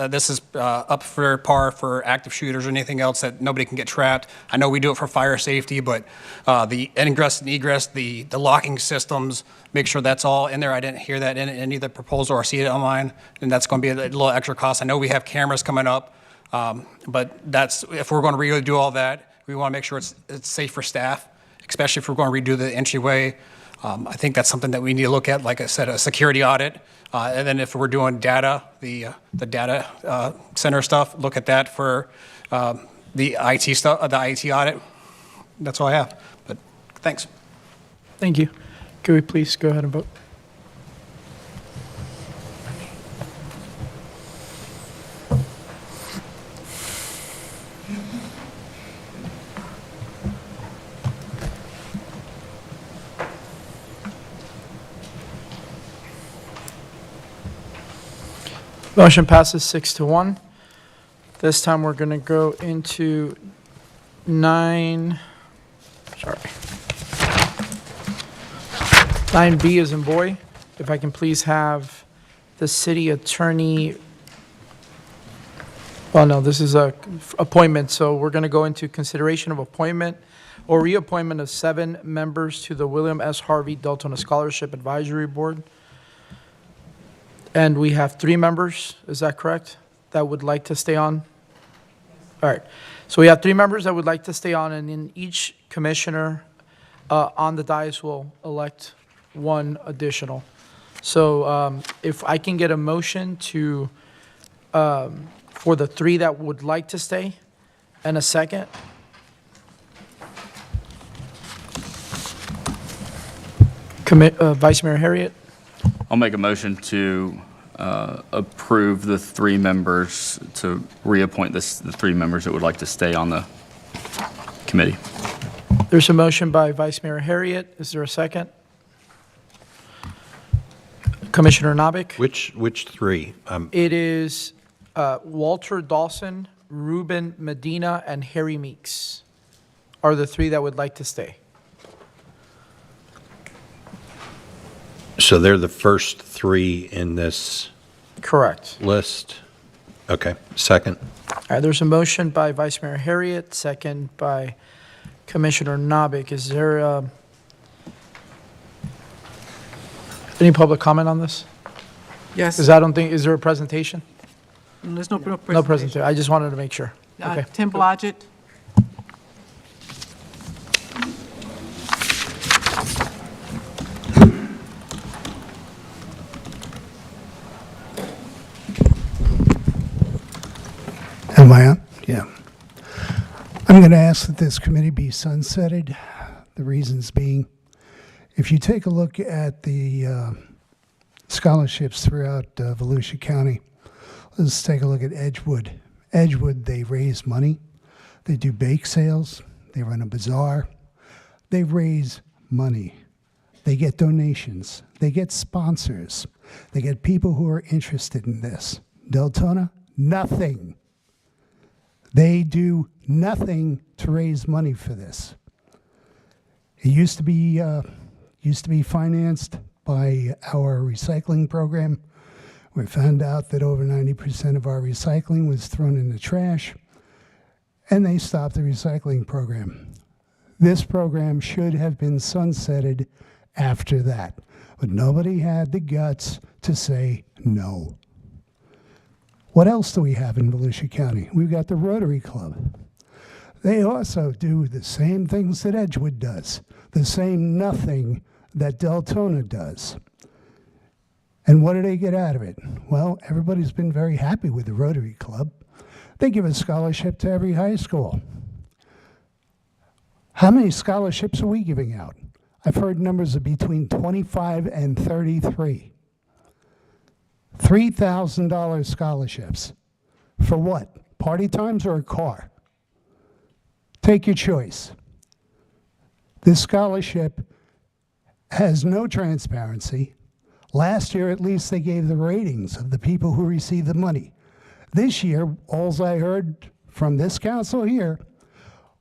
this is up for par for active shooters or anything else, that nobody can get trapped? I know we do it for fire safety, but the ingress and egress, the locking systems, make sure that's all in there. I didn't hear that in any of the proposal or see it online, and that's going to be a little extra cost. I know we have cameras coming up. But that's, if we're going to redo all that, we want to make sure it's safe for staff, especially if we're going to redo the entryway. I think that's something that we need to look at, like I said, a security audit. And then if we're doing data, the data center stuff, look at that for the IT stuff, the IT audit. That's all I have, but thanks. Thank you. Can we please go ahead and vote? Motion passes 6-1. This time we're going to go into 9B as in boy. If I can please have the city attorney. Well, no, this is a appointment, so we're going to go into consideration of appointment or reappointment of 7 members to the William S. Harvey Deltona Scholarship Advisory Board. And we have 3 members, is that correct, that would like to stay on? All right, so we have 3 members that would like to stay on, and then each commissioner on the dais will elect 1 additional. So if I can get a motion to, for the 3 that would like to stay, and a second. Vice Mayor Harriet? I'll make a motion to approve the 3 members, to reappoint the 3 members that would like to stay on the committee. There's a motion by Vice Mayor Harriet. Is there a second? Commissioner Nabik? Which 3? It is Walter Dawson, Ruben Medina, and Harry Meeks are the 3 that would like to stay. So they're the first 3 in this Correct. list? Okay, second. All right, there's a motion by Vice Mayor Harriet, second by Commissioner Nabik. Is there any public comment on this? Yes. Because I don't think, is there a presentation? There's no presentation. No presentation. I just wanted to make sure. Okay. Tim Blodgett. Am I on? Yeah. I'm going to ask that this committee be sunsetted. The reasons being, if you take a look at the scholarships throughout Volusia County, let's take a look at Edgewood. Edgewood, they raise money. They do bake sales. They run a bazaar. They raise money. They get donations. They get sponsors. They get people who are interested in this. Deltona, nothing. They do nothing to raise money for this. It used to be financed by our recycling program. We found out that over 90% of our recycling was thrown in the trash, and they stopped the recycling program. This program should have been sunsetted after that, but nobody had the guts to say no. What else do we have in Volusia County? We've got the Rotary Club. They also do the same things that Edgewood does, the same nothing that Deltona does. And what do they get out of it? Well, everybody's been very happy with the Rotary Club. They give a scholarship to every high school. How many scholarships are we giving out? I've heard numbers of between 25 and 33. $3,000 scholarships. For what? Party times or a car? Take your choice. This scholarship has no transparency. Last year, at least, they gave the ratings of the people who received the money. This year, all I heard from this council here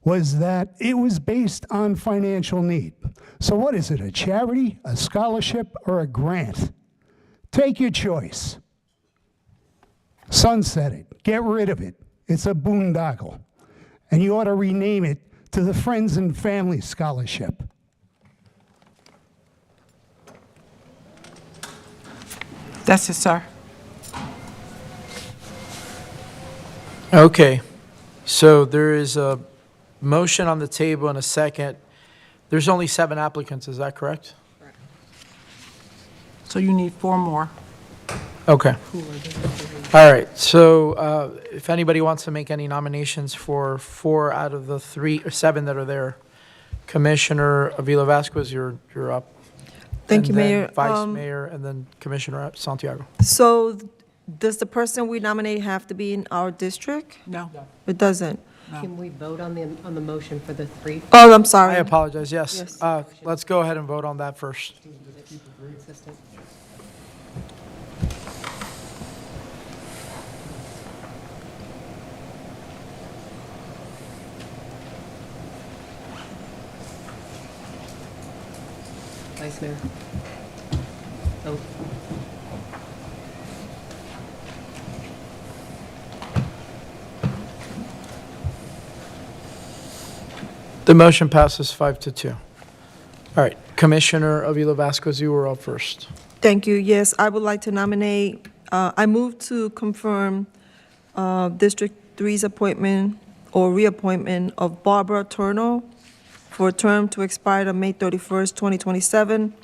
was that it was based on financial need. So what is it, a charity, a scholarship, or a grant? Take your choice. Sunset it. Get rid of it. It's a boondoggle. And you ought to rename it to the Friends and Family Scholarship. That's it, sir. Okay, so there is a motion on the table and a second. There's only 7 applicants, is that correct? So you need 4 more. Okay. All right, so if anybody wants to make any nominations for 4 out of the 3 or 7 that are there, Commissioner Avila Vasquez, you're up. Thank you, And then Mayor. Vice Mayor, and then Commissioner Santiago. So does the person we nominate have to be in our district? No. It doesn't? Can we vote on the motion for the 3? Oh, I'm sorry. I apologize, yes. Yes. Let's go ahead and vote on that first. Assistant. Vice Mayor. Oh. The motion passes 5-2. All right, Commissioner Avila Vasquez, you were up first. Thank you. Yes, I would like to nominate, I move to confirm District 3's appointment or reappointment of Barbara Turno for a term to expire on May 31st, 2027,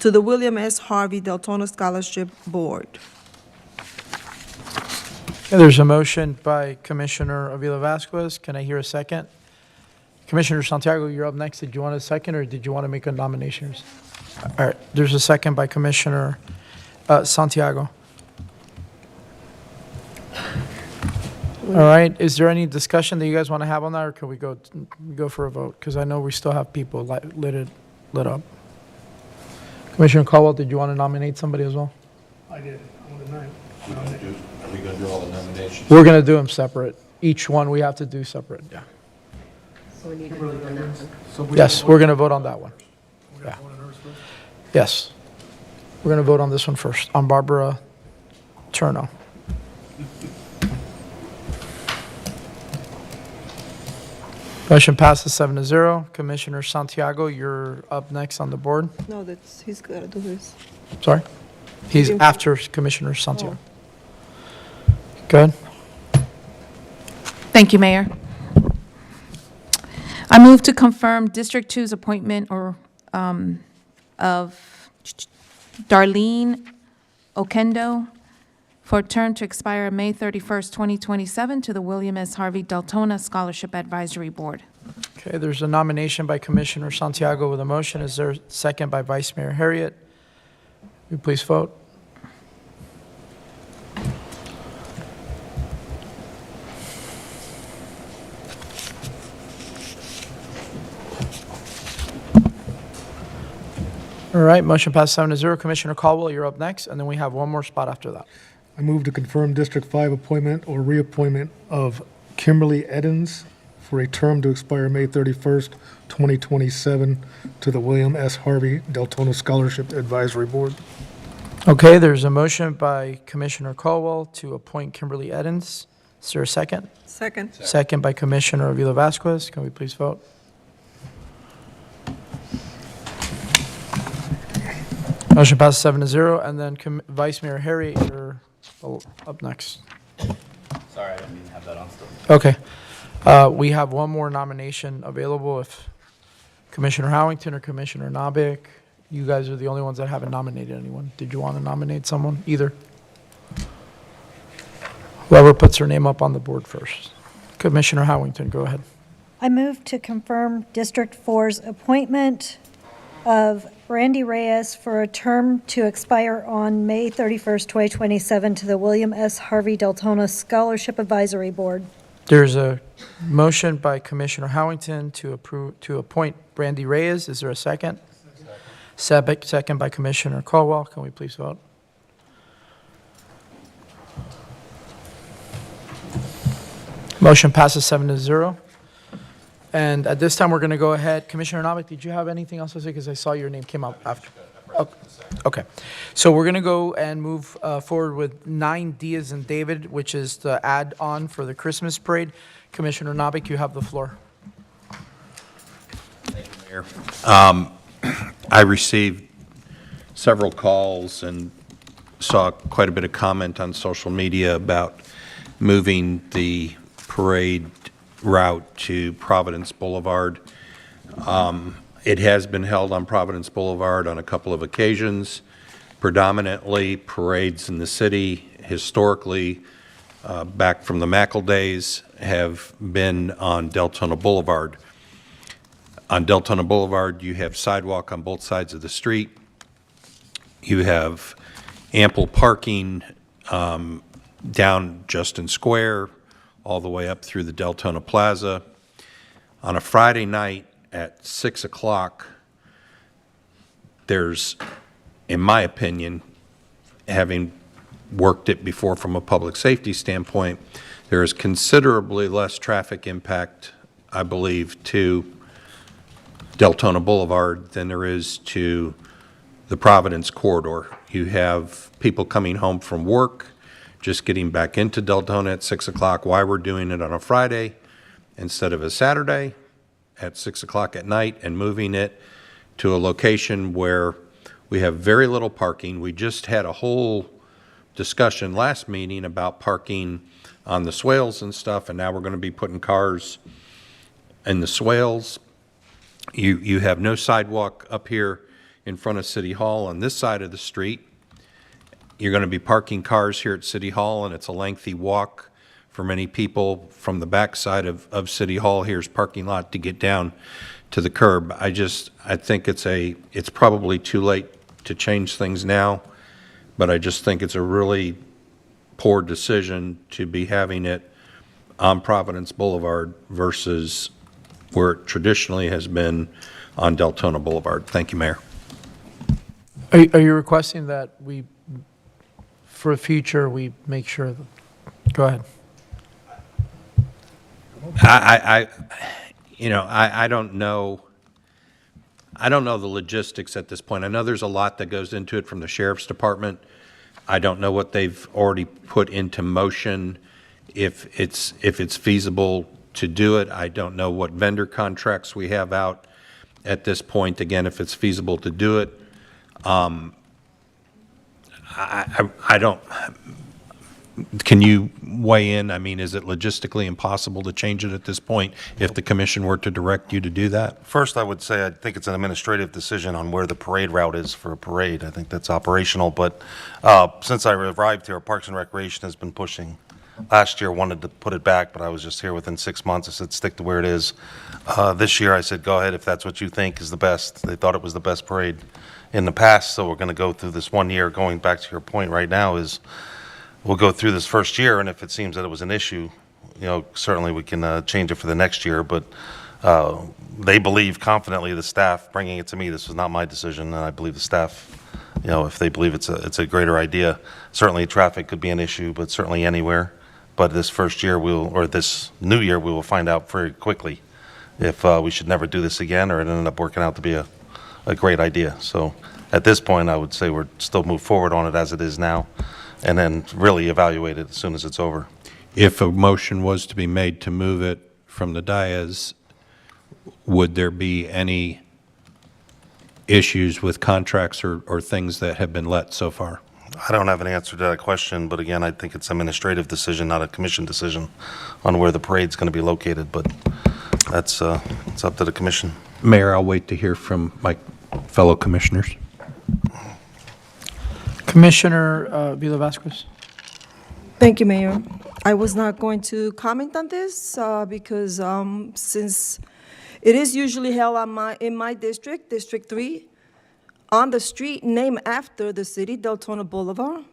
to the William S. Harvey Deltona Scholarship Board. Okay, there's a motion by Commissioner Avila Vasquez. Can I hear a second? Commissioner Santiago, you're up next. Did you want a second, or did you want to make a nomination? All right, there's a second by Commissioner Santiago. All right, is there any discussion that you guys want to have on that, or can we go for a vote? Because I know we still have people lit up. Commissioner Caldwell, did you want to nominate somebody as well? I did, on the 9th. Are we going to do all the nominations? We're going to do them separate. Each one we have to do separate, yeah. So we need to vote on that one. Yes, we're going to vote on that one. Yeah. Yes. We're going to vote on this one first, on Barbara Turno. Motion passes 7-0. Commissioner Santiago, you're up next on the board. No, he's got to do this. Sorry? He's after Commissioner Santiago. Go ahead. Thank you, Mayor. I move to confirm District 2's appointment of Darlene Okendo for a term to expire on May 31st, 2027, to the William S. Harvey Deltona Scholarship Advisory Board. Okay, there's a nomination by Commissioner Santiago with a motion. Is there a second by Vice Mayor Harriet? Will you please vote? All right, motion passed 7-0. Commissioner Caldwell, you're up next, and then we have one more spot after that. I move to confirm District 5 appointment or reappointment of Kimberly Edens for a term to expire May 31st, 2027, to the William S. Harvey Deltona Scholarship Advisory Board. Okay, there's a motion by Commissioner Caldwell to appoint Kimberly Edens. Is there a second? Second. Second by Commissioner Avila Vasquez. Can we please vote? Motion passes 7-0, and then Vice Mayor Harriet, you're up next. Sorry, I didn't mean to have that on still. Okay. We have one more nomination available if Commissioner Howington or Commissioner Nabik, You guys are the only ones that haven't nominated anyone. Did you want to nominate someone? Either? Whoever puts her name up on the board first. Commissioner Howington, go ahead. I move to confirm District 4's appointment of Randy Reyes for a term to expire on May 31st, 2027 to the William S. Harvey Deltona Scholarship Advisory Board. There's a motion by Commissioner Howington to appoint Randy Reyes. Is there a second? Second by Commissioner Caldwell. Can we please vote? Motion passes 7-0. And at this time, we're going to go ahead. Commissioner Navik, did you have anything else to say? Because I saw your name came up after. Okay. So we're going to go and move forward with 9 Diaz and David, which is the add-on for the Christmas parade. Commissioner Navik, you have the floor. Thank you, Mayor. I received several calls and saw quite a bit of comment on social media about moving the parade route to Providence Boulevard. It has been held on Providence Boulevard on a couple of occasions. Predominantly, parades in the city, historically, back from the Mackle days, have been on Deltona Boulevard. On Deltona Boulevard, you have sidewalk on both sides of the street. You have ample parking down Justin Square, all the way up through the Deltona Plaza. On a Friday night at 6 o'clock, there's, in my opinion, having worked it before from a public safety standpoint, there is considerably less traffic impact, I believe, to Deltona Boulevard than there is to the Providence corridor. You have people coming home from work, just getting back into Deltona at 6 o'clock. Why we're doing it on a Friday instead of a Saturday at 6 o'clock at night and moving it to a location where we have very little parking. We just had a whole discussion last meeting about parking on the swales and stuff, and now we're going to be putting cars in the swales. You have no sidewalk up here in front of City Hall on this side of the street. You're going to be parking cars here at City Hall, and it's a lengthy walk for many people from the backside of City Hall. Here's parking lot to get down to the curb. I think it's probably too late to change things now, but I just think it's a really poor decision to be having it on Providence Boulevard versus where it traditionally has been on Deltona Boulevard. Thank you, Mayor. Are you requesting that we, for future, we make sure that, go ahead. I don't know. I don't know the logistics at this point. I know there's a lot that goes into it from the Sheriff's Department. I don't know what they've already put into motion, if it's feasible to do it. I don't know what vendor contracts we have out at this point, again, if it's feasible to do it. I don't, can you weigh in? I mean, is it logistically impossible to change it at this point if the commission were to direct you to do that? First, I would say I think it's an administrative decision on where the parade route is for a parade. I think that's operational, but since I arrived here, Parks and Recreation has been pushing. Last year, wanted to put it back, but I was just here within 6 months. I said, stick to where it is. This year, I said, go ahead if that's what you think is the best. They thought it was the best parade in the past, so we're going to go through this 1 year. Going back to your point right now is we'll go through this first year, and if it seems that it was an issue, certainly we can change it for the next year. But they believe confidently, the staff, bringing it to me, this was not my decision, and I believe the staff, if they believe it's a greater idea. Certainly traffic could be an issue, but certainly anywhere. But this first year, this new year, we will find out very quickly if we should never do this again, or it ended up working out to be a great idea. So at this point, I would say we're still move forward on it as it is now, and then really evaluate it as soon as it's over. If a motion was to be made to move it from the dais, would there be any issues with contracts or things that have been let so far? I don't have an answer to that question, but again, I think it's an administrative decision, not a commission decision on where the parade's going to be located, but that's it's up to the commission. Mayor, I'll wait to hear from my fellow commissioners. Commissioner Vila Vasquez. Thank you, Mayor. I was not going to comment on this because since it is usually held in my district, District 3, on the street named after the city, Deltona Boulevard,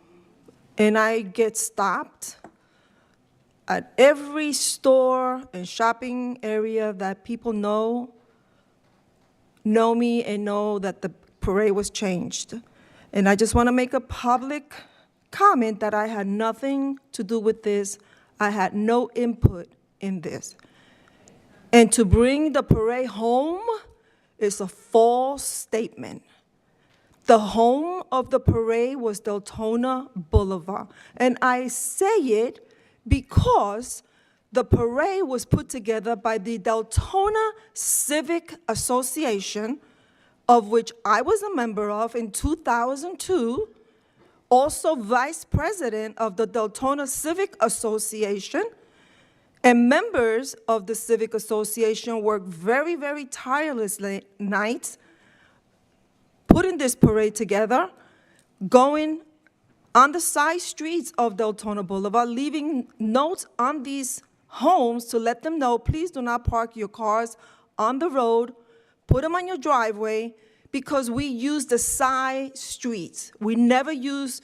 and I get stopped at every store and shopping area that people know me and know that the parade was changed. And I just want to make a public comment that I had nothing to do with this. I had no input in this. And to bring the parade home is a false statement. The home of the parade was Deltona Boulevard. And I say it because the parade was put together by the Deltona Civic Association, of which I was a member of in 2002, also vice president of the Deltona Civic Association, and members of the Civic Association worked very, very tirelessly nights putting this parade together, going on the side streets of Deltona Boulevard, leaving notes on these homes to let them know, please do not park your cars on the road, put them on your driveway, because we use the side streets. We never use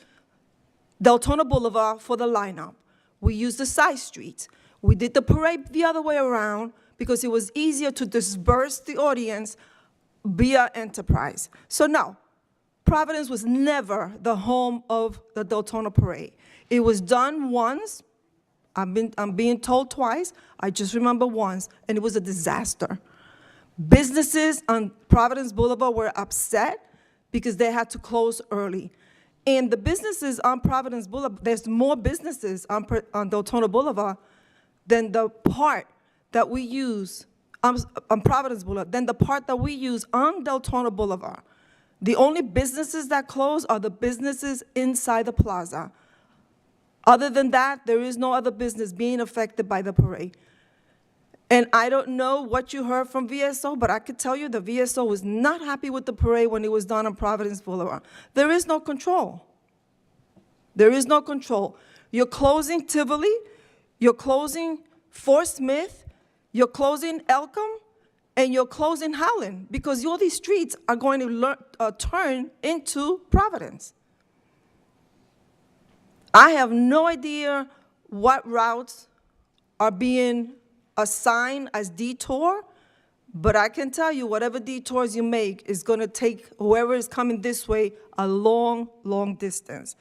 Deltona Boulevard for the lineup. We use the side streets. We did the parade the other way around because it was easier to disperse the audience via Enterprise. So no, Providence was never the home of the Deltona Parade. It was done once. I'm being told twice. I just remember once, and it was a disaster. Businesses on Providence Boulevard were upset because they had to close early. And the businesses on Providence Boulevard, there's more businesses on Deltona Boulevard than the part that we use on Providence Boulevard, than the part that we use on Deltona Boulevard. The only businesses that close are the businesses inside the plaza. Other than that, there is no other business being affected by the parade. And I don't know what you heard from VSO, but I could tell you the VSO was not happy with the parade when it was done on Providence Boulevard. There is no control. There is no control. You're closing Tivoli, you're closing Fort Smith, you're closing Elkham, and you're closing Howland, because all these streets are going to turn into Providence. I have no idea what routes are being assigned as detour, but I can tell you whatever detours you make is going to take whoever is coming this way a long, long distance.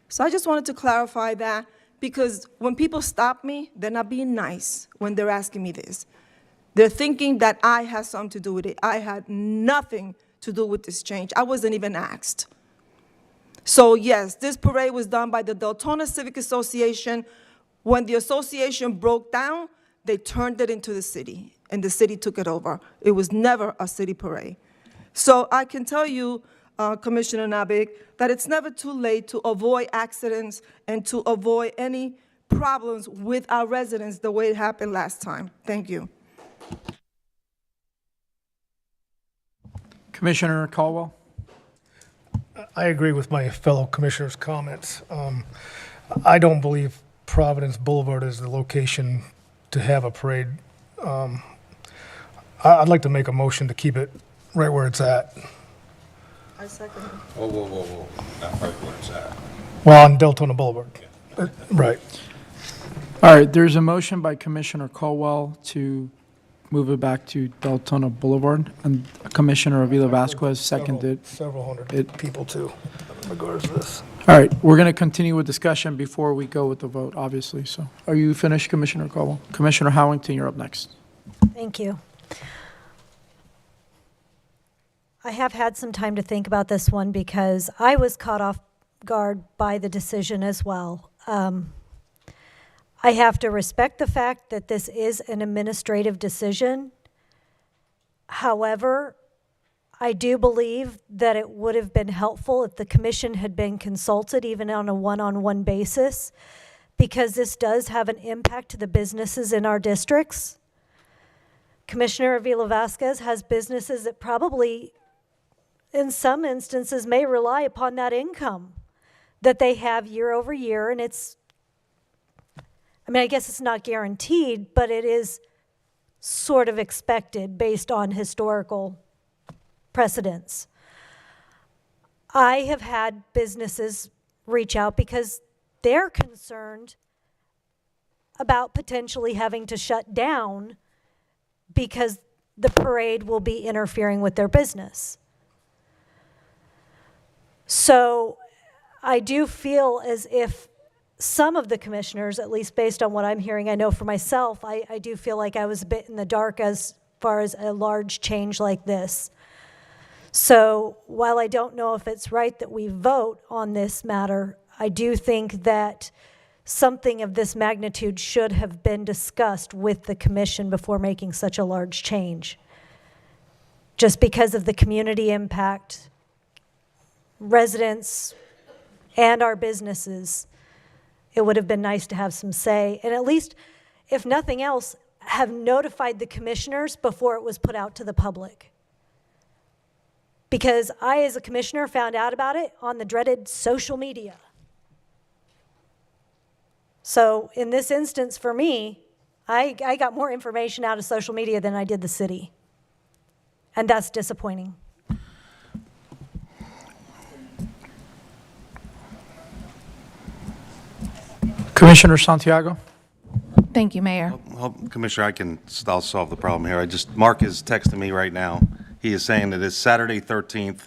So I just wanted to clarify that, because when people stop me, they're not being nice when they're asking me this. They're thinking that I had something to do with it. I had nothing to do with this change. I wasn't even asked. So yes, this parade was done by the Deltona Civic Association. When the association broke down, they turned it into the city, and the city took it over. It was never a city parade. So I can tell you, Commissioner Nabik, that it's never too late to avoid accidents and to avoid any problems with our residents the way it happened last time. Thank you. Commissioner Caldwell. I agree with my fellow commissioners' comments. I don't believe Providence Boulevard is the location to have a parade. I'd like to make a motion to keep it right where it's at. I second. Whoa. Not right where it's at. Well, on Deltona Boulevard. Right. All right, there's a motion by Commissioner Caldwell to move it back to Deltona Boulevard, and Commissioner Avila Vasquez seconded. Several hundred people too, in regards to this. All right, we're going to continue with discussion before we go with the vote, obviously. So are you finished, Commissioner Caldwell? Commissioner Howington, you're up next. Thank you. I have had some time to think about this one because I was caught off guard by the decision as well. I have to respect the fact that this is an administrative decision. However, I do believe that it would have been helpful if the commission had been consulted, even on a one-on-one basis, because this does have an impact to the businesses in our districts. Commissioner Avila Vasquez has businesses that probably in some instances, may rely upon that income that they have year over year, and I guess it's not guaranteed, but it is sort of expected based on historical precedents. I have had businesses reach out because they're concerned about potentially having to shut down because the parade will be interfering with their business. So I do feel as if some of the commissioners, at least based on what I'm hearing, I know for myself, I do feel like I was a bit in the dark as far as a large change like this. So while I don't know if it's right that we vote on this matter, I do think that something of this magnitude should have been discussed with the commission before making such a large change. Just because of the community impact, residents, and our businesses, it would have been nice to have some say, and at least, if nothing else, have notified the commissioners before it was put out to the public. Because I, as a commissioner, found out about it on the dreaded social media. So in this instance, for me, I got more information out of social media than I did the city. And that's disappointing. Commissioner Santiago? Thank you, Mayor. Commissioner, I'll solve the problem here. Mark is texting me right now. He is saying that it's Saturday 13th.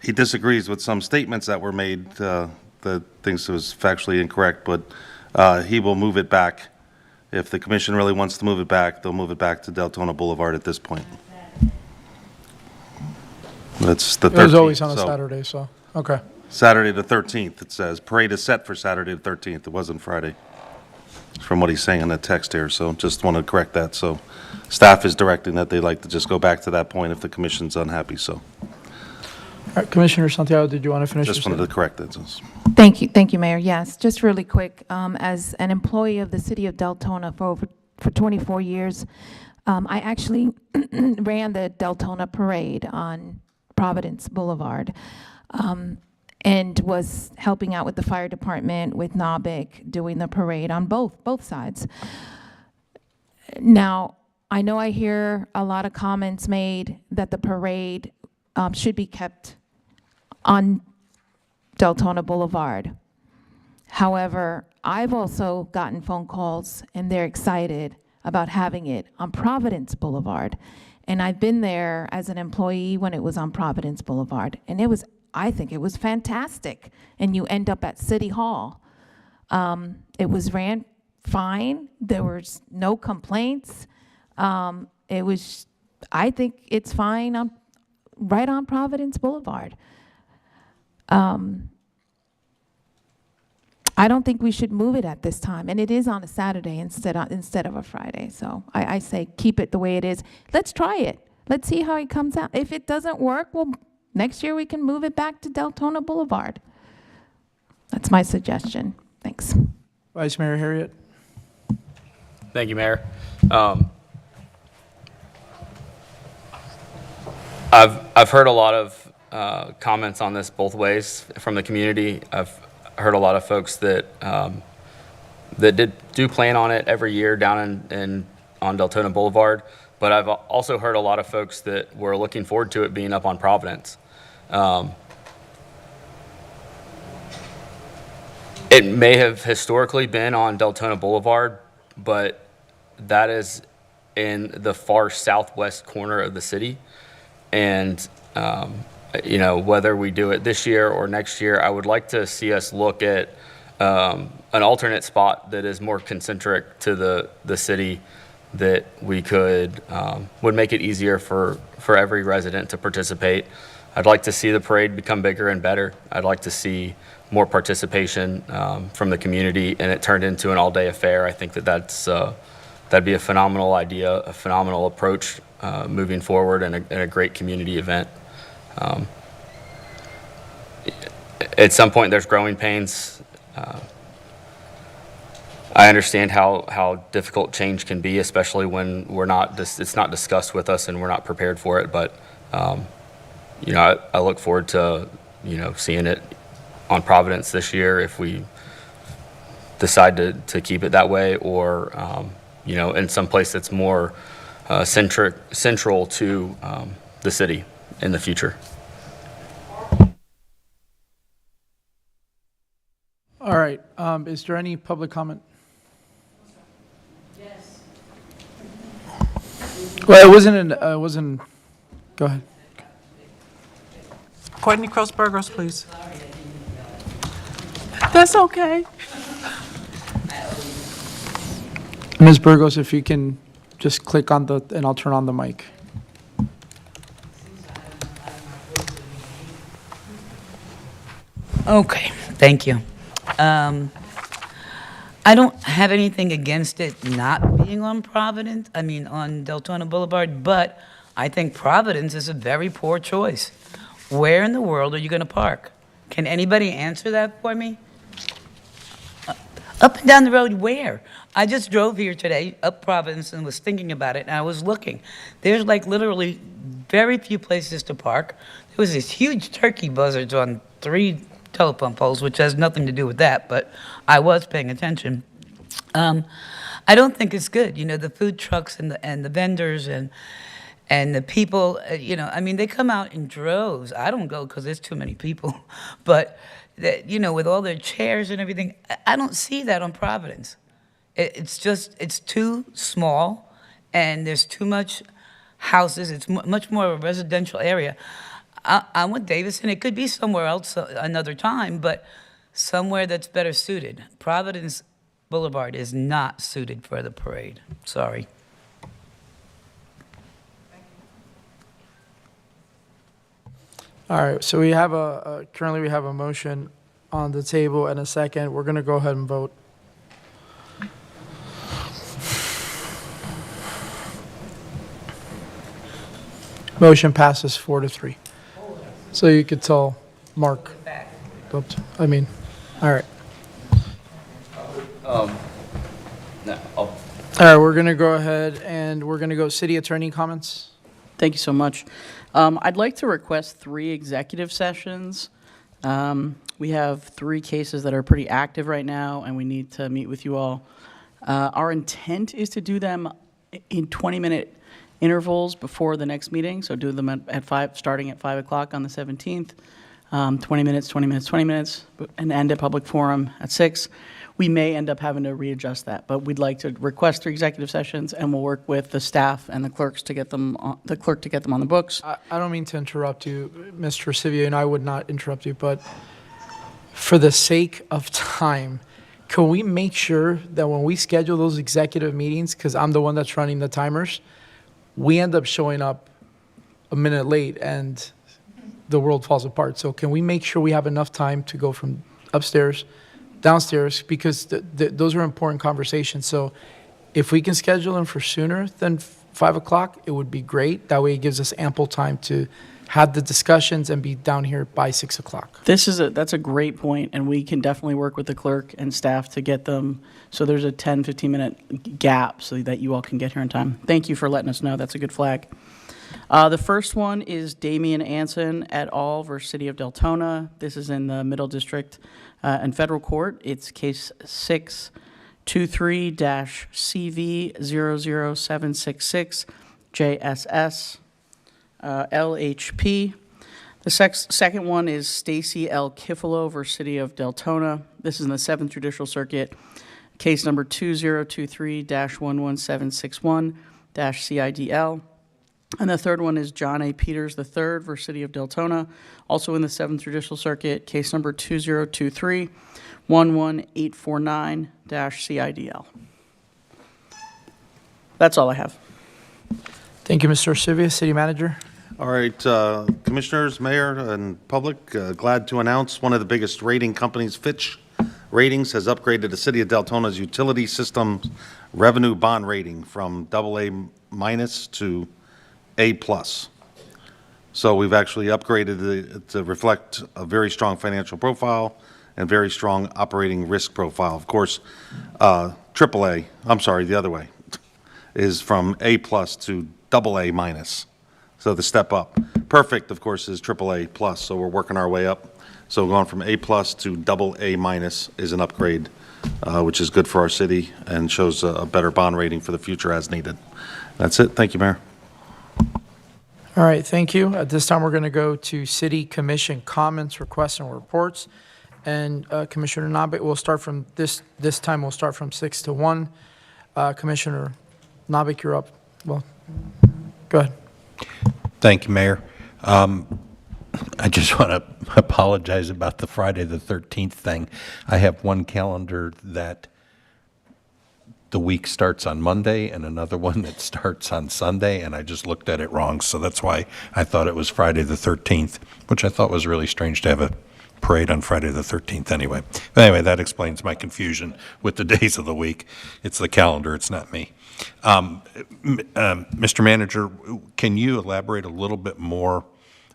He disagrees with some statements that were made, that thinks it was factually incorrect, but he will move it back. If the commission really wants to move it back, they'll move it back to Deltona Boulevard at this point. That's the 13th. It was always on a so Saturday, so, okay. Saturday the 13th, it says. Parade is set for Saturday the 13th. It wasn't Friday, from what he's saying in the text here. So just want to correct that. So staff is directing that they like to just go back to that point if the commission's unhappy, so. All right, Commissioner Santiago, did you want to finish? Just wanted to correct that. Thank you, Mayor. Yes, just really quick, as an employee of the city of Deltona for 24 years, I actually ran the Deltona Parade on Providence Boulevard, and was helping out with the fire department, with NABIC, doing the parade on both sides. Now, I know I hear a lot of comments made that the parade should be kept on Deltona Boulevard. However, I've also gotten phone calls, and they're excited about having it on Providence Boulevard. And I've been there as an employee when it was on Providence Boulevard, and I think it was fantastic. And you end up at City Hall. It was ran fine. There was no complaints. I think it's fine right on Providence Boulevard. I don't think we should move it at this time, and it is on a Saturday instead of a Friday. So I say keep it the way it is. Let's try it. Let's see how it comes out. If it doesn't work, well, next year we can move it back to Deltona Boulevard. That's my suggestion. Thanks. Vice Mayor Harriet? Thank you, Mayor. I've heard a lot of comments on this both ways from the community. I've heard a lot of folks that do plan on it every year down on Deltona Boulevard, but I've also heard a lot of folks that were looking forward to it being up on Providence. It may have historically been on Deltona Boulevard, but that is in the far southwest corner of the city. And whether we do it this year or next year, I would like to see us look at an alternate spot that is more concentric to the city, that we would make it easier for every resident to participate. I'd like to see the parade become bigger and better. I'd like to see more participation from the community, and it turned into an all-day affair. I think that'd be a phenomenal idea, a phenomenal approach moving forward, and a great community event. At some point, there's growing pains. I understand how difficult change can be, especially when it's not discussed with us and we're not prepared for it. But I look forward to, seeing it on Providence this year if we decide to keep it that way, or, in some place that's more central to the city in the future. All right, is there any public comment? Yes. Well, it wasn't, go ahead. Courtney Cross-Burgos, please. That's okay. Ms. Burgos, if you can just click on and I'll turn on the mic. Okay, thank you. I don't have anything against it not being on Providence, on Deltona Boulevard, but I think Providence is a very poor choice. Where in the world are you going to park? Can anybody answer that for me? Up and down the road, where? I just drove here today, up Providence, and was thinking about it, and I was looking. There's like literally very few places to park. There was this huge turkey buzzards on 3 telephone poles, which has nothing to do with that, but I was paying attention. I don't think it's good. The food trucks and the vendors and the people, they come out in droves. I don't go because there's too many people, but with all their chairs and everything, I don't see that on Providence. It's too small, and there's too much houses. It's much more of a residential area. I'm with Davison. It could be somewhere else another time, but somewhere that's better suited. Providence Boulevard is not suited for the parade. Sorry. All right, so we have currently we have a motion on the table and a second. We're going to go ahead and vote. Motion passes 4-3. So you could tell Mark. All right. No, All right, we're going to go ahead and we're going to go city attorney comments. Thank you so much. I'd like to request 3 executive sessions. We have 3 cases that are pretty active right now, and we need to meet with you all. Our intent is to do them in 20-minute intervals before the next meeting, so do them at 5, starting at 5 o'clock on the 17th, 20 minutes, 20 minutes, 20 minutes, and end at public forum at 6. We may end up having to readjust that, but we'd like to request 3 executive sessions, and we'll work with the staff and the clerks to get them on, the clerk to get them on the books. I don't mean to interrupt you, Mr. Sivia, and I would not interrupt you, but for the sake of time, can we make sure that when we schedule those executive meetings, because I'm the one that's running the timers, we end up showing up a minute late and the world falls apart. So can we make sure we have enough time to go from upstairs, downstairs, because those are important conversations. So if we can schedule them for sooner than 5 o'clock, it would be great. That way it gives us ample time to have the discussions and be down here by 6 o'clock. That's a great point, and we can definitely work with the clerk and staff to get them, so there's a 10, 15-minute gap so that you all can get here in time. Thank you for letting us know. That's a good flag. The first one is Damian Anson et al. Versus City of Deltona. This is in the Middle District and Federal Court. It's case 623-CV00766 JSS LHP. The second one is Stacy L. Kifalo versus City of Deltona. This is in the 7th Judicial Circuit, case number 2023-11761-CIDL. And the third one is John A. Peters III versus City of Deltona, also in the 7th Judicial Circuit, case number 2023-11849-CIDL. That's all I have. Thank you, Mr. Sivia. City Manager. All right, Commissioners, Mayor, and public, glad to announce one of the biggest rating companies, Fitch Ratings, has upgraded the City of Deltona's utility system revenue bond rating from AA- to A+. So we've actually upgraded it to reflect a very strong financial profile and very strong operating risk profile. Of course, AAA, I'm sorry, the other way, is from A+ to AA-. So the step up. Perfect, of course, is AAA plus, so we're working our way up. So going from A plus to double A minus is an upgrade, which is good for our city and shows a better bond rating for the future as needed. That's it. Thank you, Mayor. All right, thank you. At this time, we're going to go to City Commission comments, requests, and reports. And Commissioner Nabik, we'll start from this time, we'll start from 6 to 1. Commissioner Nabik, you're up. Well, go ahead. Thank you, Mayor. I just want to apologize about the Friday the 13th thing. I have one calendar that the week starts on Monday and another one that starts on Sunday, and I just looked at it wrong. So that's why I thought it was Friday the 13th, which I thought was really strange to have a parade on Friday the 13th anyway. But anyway, that explains my confusion with the days of the week. It's the calendar, it's not me. Mr. Manager, can you elaborate a little bit more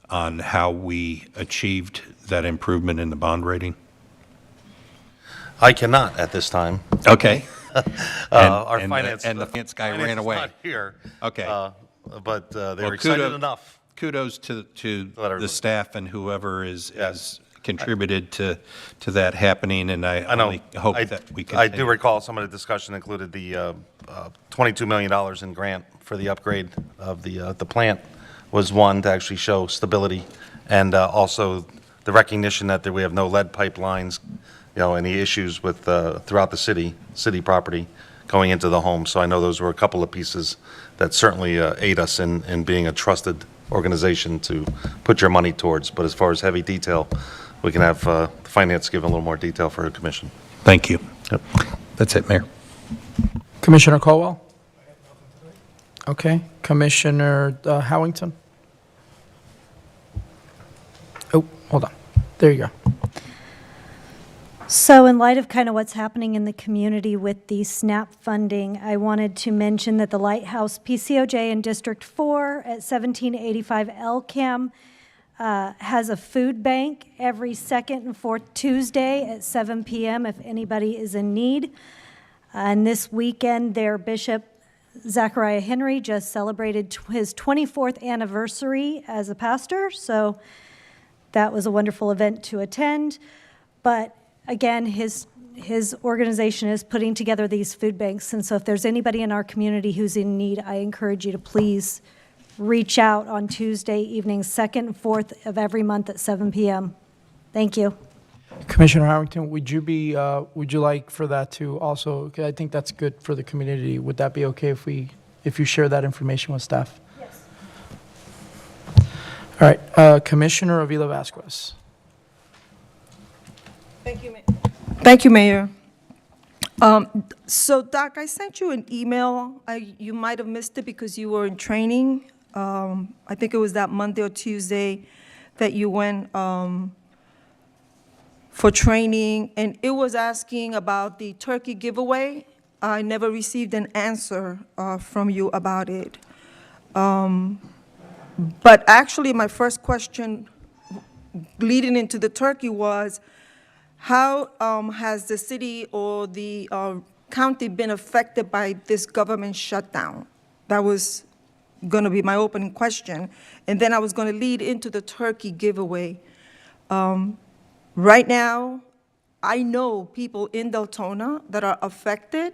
on how we achieved that improvement in the bond rating? I cannot at this time. Okay. Our and finance the finance guy ran away. Not here. Okay. But they Well, were excited enough. Kudos to Let her the know. staff and whoever is contributed to that happening, and I only hope that we can. I do recall some of the discussion included the $22 million in grant for the upgrade of the plant was one to actually show stability, and also the recognition that we have no lead pipelines, any issues with throughout the city property going into the home. So I know those were a couple of pieces that certainly aid us in being a trusted organization to put your money towards. But as far as heavy detail, we can have finance give a little more detail for the commission. Thank you. Yep. That's it, Mayor. Commissioner Colwell? Okay. Commissioner Howington? Oh, hold on. There you go. So in light of kind of what's happening in the community with the SNAP funding, I wanted to mention that the Lighthouse PCOJ in District 4 at 1785 Elkham has a food bank every second and fourth Tuesday at 7 p.m. if anybody is in need. And this weekend, their Bishop Zachariah Henry just celebrated his 24th anniversary as a pastor, so that was a wonderful event to attend. But again, his organization is putting together these food banks, and so if there's anybody in our community who's in need, I encourage you to please reach out on Tuesday evenings, 2nd and 4th of every month at 7 p.m. Thank you. Commissioner Harrington, would you like for that to also, 'cause I think that's good for the community. Would that be okay if you share that information with staff? Yes. All right, Commissioner Avila Vasquez. Thank you, Mayor. So, Doc, I sent you an email. You might have missed it because you were in training. I think it was that Monday or Tuesday that you went for training, and it was asking about the turkey giveaway. I never received an answer from you about it. But actually, my first question leading into the turkey was, how has the city or the county been affected by this government shutdown? That was going to be my opening question. And then I was going to lead into the turkey giveaway. Right now, I know people in Deltona that are affected.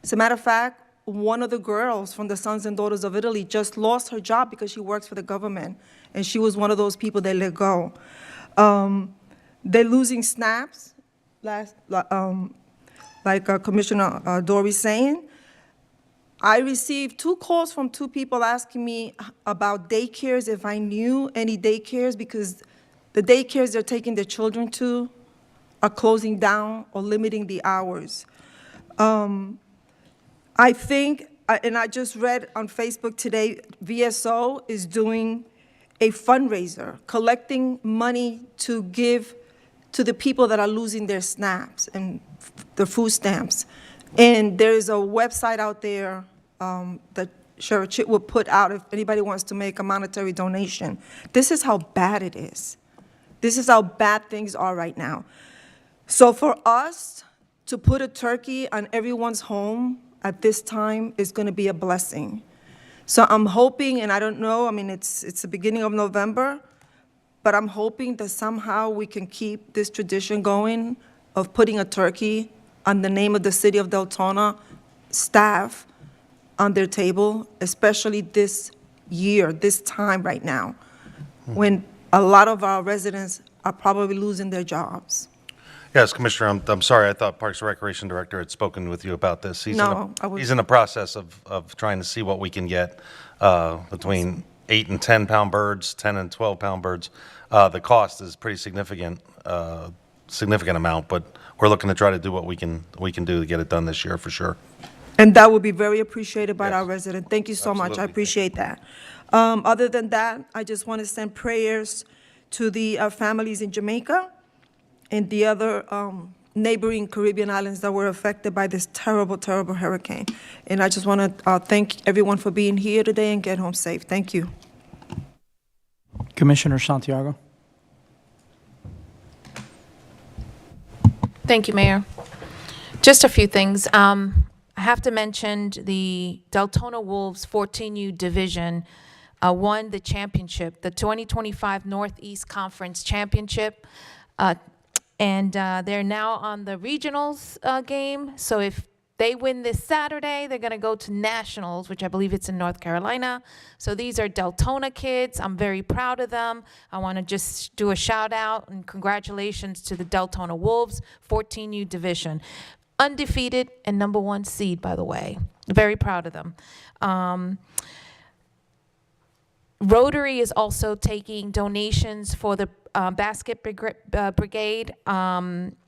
As a matter of fact, one of the girls from the Sons and Daughters of Italy just lost her job because she works for the government, and she was one of those people they let go. They're losing snaps, like Commissioner Dory's saying. I received 2 calls from 2 people asking me about daycares, if I knew any daycares, because the daycares they're taking their children to are closing down or limiting the hours. I think, and I just read on Facebook today, VSO is doing a fundraiser, collecting money to give to the people that are losing their snaps and the food stamps. And there's a website out there that Sheriff Chitwood put out if anybody wants to make a monetary donation. This is how bad it is. This is how bad things are right now. So for us to put a turkey on everyone's home at this time is going to be a blessing. So I'm hoping, and I don't know, I mean, it's the beginning of November, but I'm hoping that somehow we can keep this tradition going of putting a turkey on the name of the city of Deltona staff on their table, especially this year, this time right now, when a lot of our residents are probably losing their jobs. Yes, Commissioner, I'm sorry, I thought Parks and Recreation Director had spoken with you about this. No, I was- He's in the process of trying to see what we can get between 8 and 10 pound birds, 10 and 12 pound birds. The cost is pretty significant amount, but we're looking to try to do what we can do to get it done this year for sure. And that would be very appreciated by our Yes. residents. Thank you so much. I Absolutely. appreciate that. Other than that, I just want to send prayers to the families in Jamaica and the other neighboring Caribbean islands that were affected by this terrible, terrible hurricane. And I just want to thank everyone for being here today and get home safe. Thank you. Commissioner Santiago. Thank you, Mayor. Just a few things. I have to mention the Deltona Wolves 14U Division won the championship, the 2025 Northeast Conference Championship. And they're now on the regionals game. So if they win this Saturday, they're going to go to nationals, which I believe it's in North Carolina. So these are Deltona kids. I'm very proud of them. I want to just do a shout out and congratulations to the Deltona Wolves 14U Division. Undefeated and #1 seed, by the way. Very proud of them. Rotary is also taking donations for the basket brigade.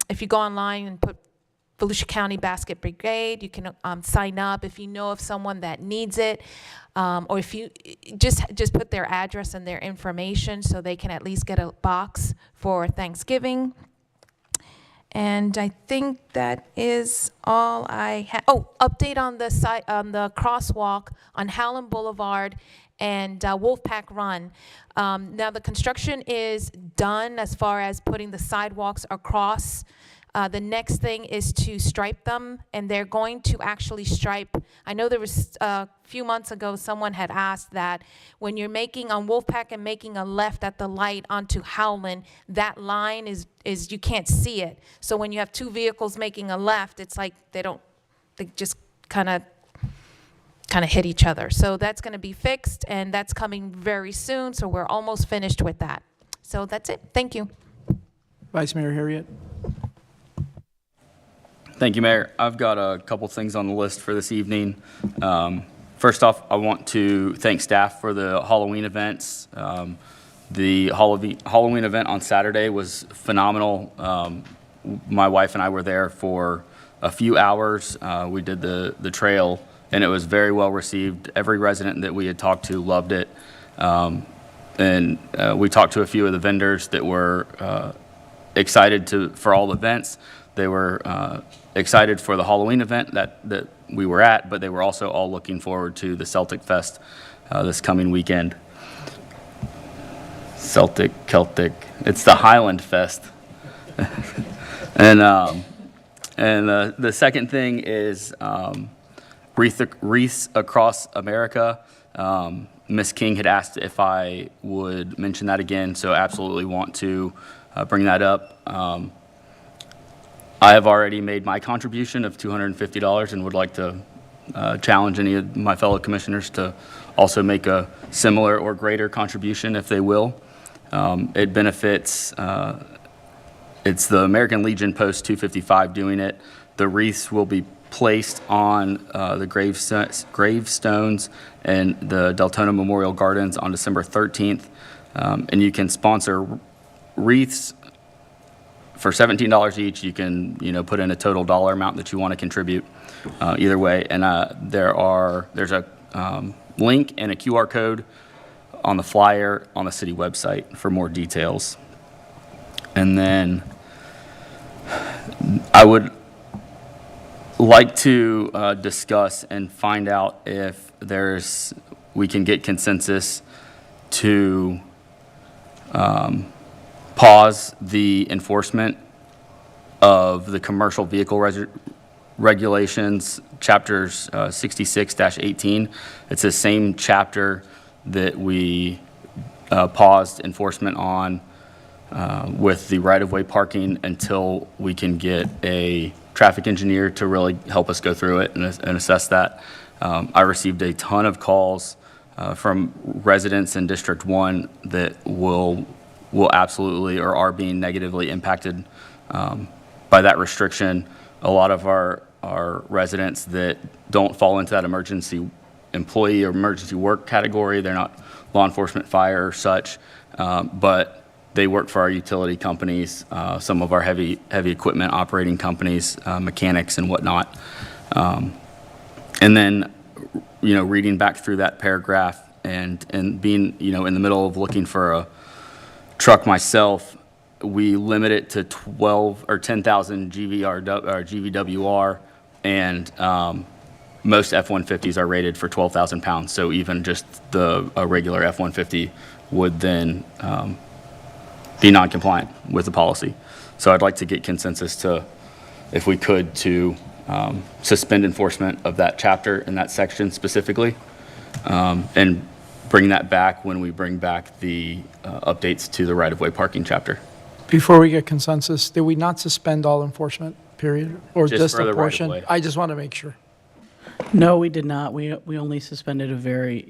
If you go online and put Volusia County Basket Brigade, you can sign up if you know of someone that needs it, or if you just put their address and their information so they can at least get a box for Thanksgiving. And I think that is all I have. Oh, update on the site, on the crosswalk on Howland Boulevard and Wolfpack Run. Now the construction is done as far as putting the sidewalks across. The next thing is to stripe them, and they're going to actually stripe. I know there was a few months ago someone had asked that when you're making on Wolfpack and making a left at the light onto Howland, that line is you can't see it. So when you have two vehicles making a left, it's like they just kind of hit each other. So that's going to be fixed, and that's coming very soon. So we're almost finished with that. So that's it. Thank you. Vice Mayor Harriet. Thank you, Mayor. I've got a couple things on the list for this evening. First off, I want to thank staff for the Halloween events. The Halloween event on Saturday was phenomenal. My wife and I were there for a few hours. We did the trail, and it was very well received. Every resident that we had talked to loved it. And we talked to a few of the vendors that were excited for all events. They were excited for the Halloween event that we were at, but they were also all looking forward to the Celtic Fest this coming weekend. Celtic, it's the Highland Fest. And the second thing is wreaths across America. Miss King had asked if I would mention that again, so absolutely want to bring that up. I have already made my contribution of $250 and would like to challenge any of my fellow commissioners to also make a similar or greater contribution if they will. It benefits, it's the American Legion Post 255 doing it. The wreaths will be placed on the gravestones and the Deltona Memorial Gardens on December 13th. And you can sponsor wreaths for $17 each. You can, put in a total dollar amount that you want to contribute either way. And there's a link and a QR code on the flyer on the city website for more details. And then I would like to discuss and find out if we can get consensus to pause the enforcement of the commercial vehicle regulations, chapters 66-18. It's the same chapter that we paused enforcement on with the right-of-way parking until we can get a traffic engineer to really help us go through it and assess that. I received a ton of calls from residents in District 1 that will absolutely or are being negatively impacted by that restriction. A lot of our residents that don't fall into that emergency employee or emergency work category, they're not law enforcement, fire, or such, but they work for our utility companies, some of our heavy equipment operating companies, mechanics and whatnot. And then, reading back through that paragraph and being, in the middle of looking for a truck myself, we limit it to 12 or 10,000 GVWR, and most F-150s are rated for 12,000 pounds. So even just a regular F-150 would then be non-compliant with the policy. So I'd like to get consensus to, if we could, to suspend enforcement of that chapter in that section specifically, and bring that back when we bring back the updates to the right-of-way parking chapter. Before we get consensus, did we not suspend all enforcement, period? Or Just just for a the portion? right-of-way. I just want to make sure. No, we did not. We only suspended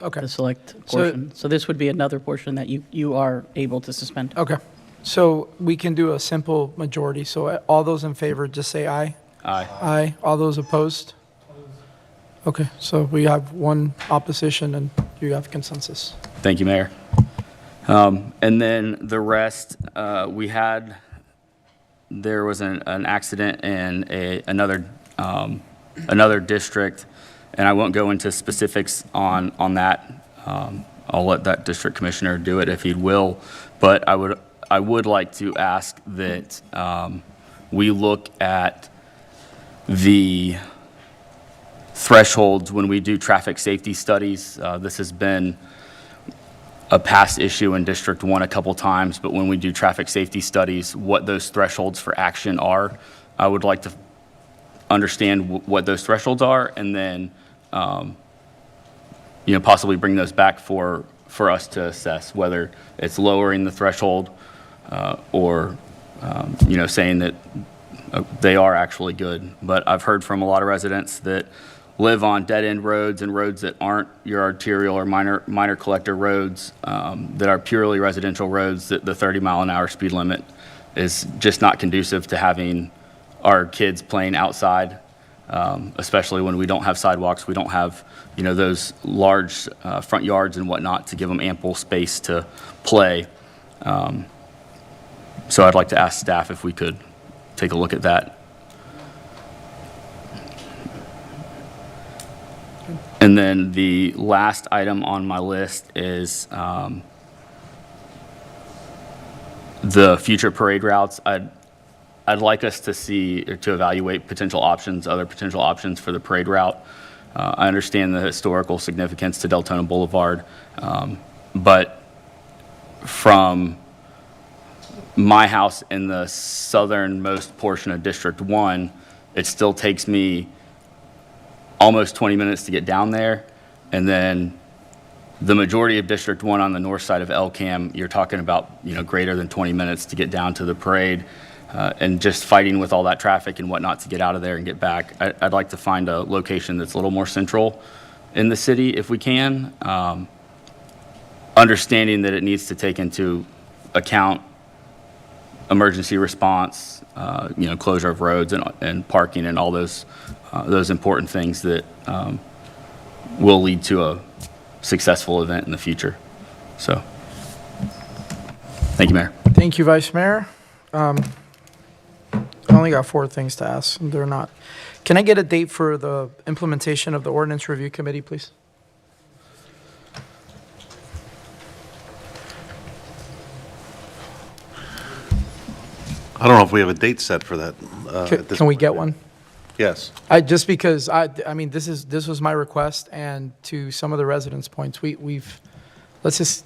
Okay. a select So- portion. So this would be another portion that you are able to suspend. Okay. So we can do a simple majority. So all those in favor, just say aye. Aye. Aye. All those opposed? Okay, so we have one opposition and you have consensus. Thank you, Mayor. And then the rest, there was an accident in another district, and I won't go into specifics on that. I'll let that district commissioner do it if he will, but I would like to ask that we look at the thresholds when we do traffic safety studies. This has been a past issue in District 1 a couple times, but when we do traffic safety studies, what those thresholds for action are, I would like to understand what those thresholds are, and then possibly bring those back for us to assess whether it's lowering the threshold or saying that they are actually good. But I've heard from a lot of residents that live on dead-end roads and roads that aren't your arterial or minor collector roads, that are purely residential roads, that the 30-mile-an-hour speed limit is just not conducive to having our kids playing outside, especially when we don't have sidewalks. We don't have, those large front yards and whatnot to give them ample space to play. So I'd like to ask staff if we could take a look at that. And then the last item on my list is the future parade routes. I'd like us to see or to evaluate other potential options for the parade route. I understand the historical significance to Deltona Boulevard, but from my house in the southernmost portion of District 1, it still takes me almost 20 minutes to get down there. And then the majority of District 1 on the north side of LCAM, you're talking about, greater than 20 minutes to get down to the parade. And just fighting with all that traffic and whatnot to get out of there and get back. I'd like to find a location that's a little more central in the city if we can. Understanding that it needs to take into account emergency response, closure of roads and parking and all those important things that will lead to a successful event in the future. So, thank you, Mayor. Thank you, Vice Mayor. I only got 4 things to ask, and they're not. Can I get a date for the implementation of the Ordinance Review Committee, please? I don't know if we have a date set for that. At this Can we point. get one? Yes. Just because, this was my request, and to some of the residents' points, let's just,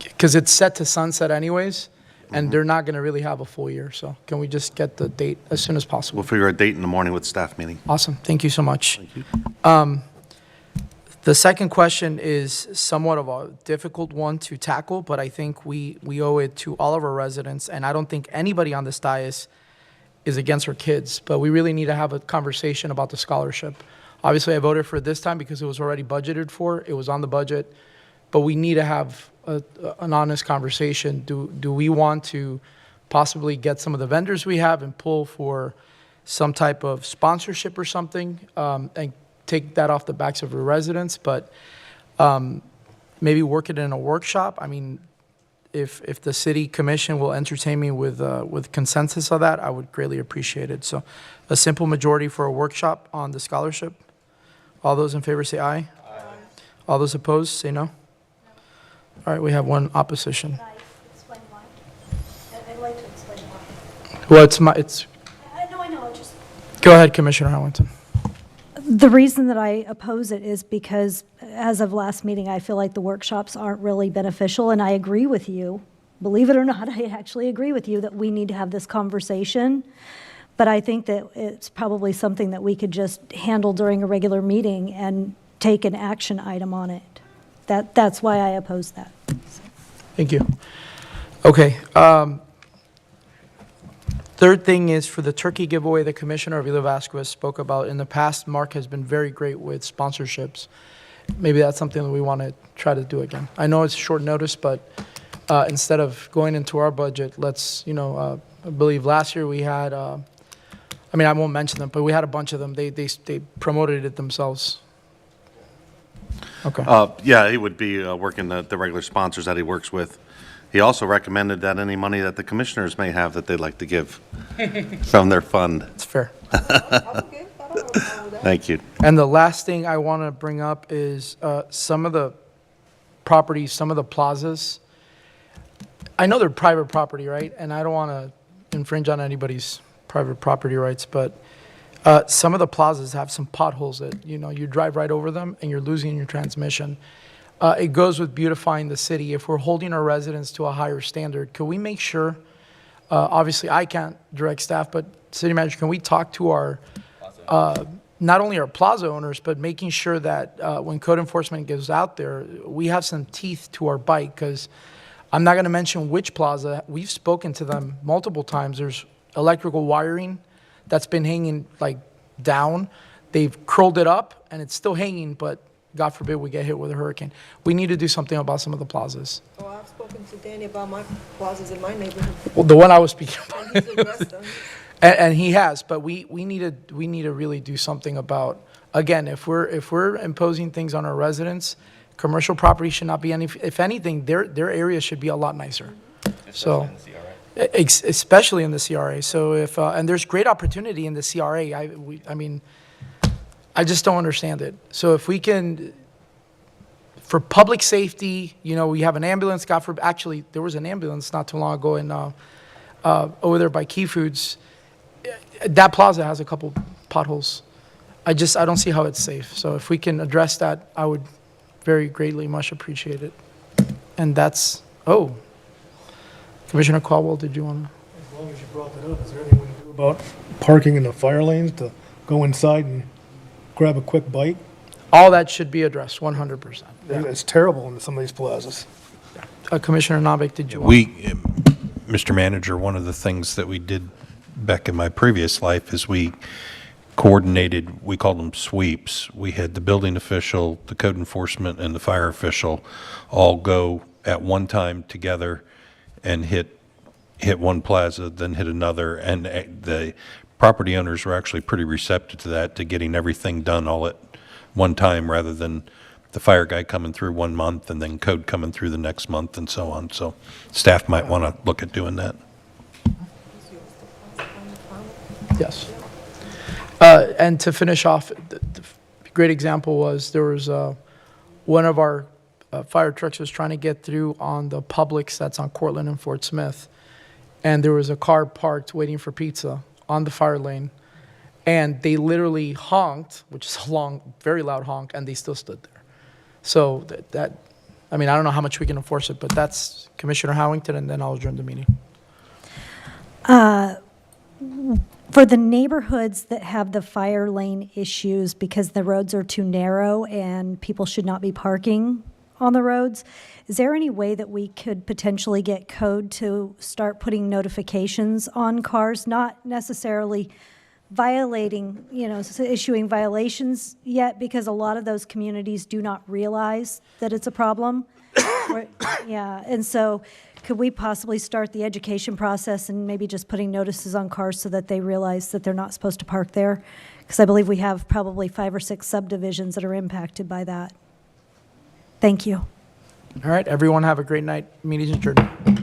because it's set to sunset anyways, and they're not going to really have a full year. So can we just get the date as soon as possible? We'll figure a date in the morning with staff meeting. Awesome. Thank you so much. The second question is somewhat of a difficult one to tackle, but I think we owe it to all of our residents, and I don't think anybody on this dais is against our kids, but we really need to have a conversation about the scholarship. Obviously, I voted for it this time because it was already budgeted for. It was on the budget, but we need to have an honest conversation. Do we want to possibly get some of the vendors we have and pull for some type of sponsorship or something, and take that off the backs of the residents, but maybe work it in a workshop? I mean, if the city commission will entertain me with consensus of that, I would greatly appreciate it. So a simple majority for a workshop on the scholarship. All those in favor say aye. Aye. All those opposed say no. All right, we have one opposition. Can I explain why? I'd like to explain why. Well, I know, just. Go ahead, Commissioner Hamilton. The reason that I oppose it is because, as of last meeting, I feel like the workshops aren't really beneficial, and I agree with you. Believe it or not, I actually agree with you that we need to have this conversation, but I think that it's probably something that we could just handle during a regular meeting and take an action item on it. That's why I oppose that. Thank you. Okay. Third thing is for the turkey giveaway the Commissioner Avila Vasquez spoke about. In the past, Mark has been very great with sponsorships. Maybe that's something that we want to try to do again. I know it's short notice, but instead of going into our budget, let's, I believe last year we had, I won't mention them, but we had a bunch of them. They promoted it themselves. Okay. Yeah, he would be working the regular sponsors that he works with. He also recommended that any money that the commissioners may have that they'd like to give from their fund. That's fair. Thank you. And the last thing I want to bring up is some of the properties, some of the plazas. I know they're private property, right? And I don't want to infringe on anybody's private property rights, but some of the plazas have some potholes that, you drive right over them and you're losing your transmission. It goes with beautifying the city. If we're holding our residents to a higher standard, can we make sure, obviously I can't direct staff, but city manager, can we talk to our, not only our plaza owners, but making sure that when code enforcement goes out there, we have some teeth to our bite, because I'm not going to mention which plaza. We've spoken to them multiple times. There's electrical wiring that's been hanging down. They've curled it up and it's still hanging, but God forbid we get hit with a hurricane. We need to do something about some of the plazas. Oh, I've spoken to Danny about my plazas in my neighborhood. Well, the one I was speaking about. And he's addressed them. And he has, but we need to really do something about, again, if we're imposing things on our residents, commercial property should not be any, if anything, their area should be a lot nicer. So, especially in the CRA. So if, and there's great opportunity in the CRA. I just don't understand it. So if we can, for public safety, we have an ambulance, actually, there was an ambulance not too long ago in, over there by Key Foods. That plaza has a couple potholes. I don't see how it's safe. So if we can address that, I would very greatly much appreciate it. And that's, Commissioner Caldwell, did you want to? As long as you brought that up, is there anything we can do about parking in the fire lanes to go inside and grab a quick bite? All that should be addressed, 100%. It's terrible in some of these plazas. Commissioner Novik, did you want? Mr. Manager, one of the things that we did back in my previous life is we coordinated, we called them sweeps. We had the building official, the code enforcement, and the fire official all go at one time together and hit one plaza, then hit another, and the property owners were actually pretty receptive to that, to getting everything done all at one time, rather than the fire guy coming through 1 month and then code coming through the next month and so on. So staff might want to look at doing that. Yes. And to finish off, the great example was there was one of our fire trucks was trying to get through on the Publix that's on Cortland and Fort Smith, and there was a car parked waiting for pizza on the fire lane, and they literally honked, which is a long, very loud honk, and they still stood there. So I don't know how much we can enforce it, but that's Commissioner Howington, and then I'll adjourn the meeting. For the neighborhoods that have the fire lane issues because the roads are too narrow and people should not be parking on the roads, is there any way that we could potentially get code to start putting notifications on cars, not necessarily violating, issuing violations yet, because a lot of those communities do not realize that it's a problem? Yeah, and so could we possibly start the education process and maybe just putting notices on cars so that they realize that they're not supposed to park there? Because I believe we have probably 5 or 6 subdivisions that are impacted by that. Thank you. All right, everyone have a great night. Meeting's adjourned.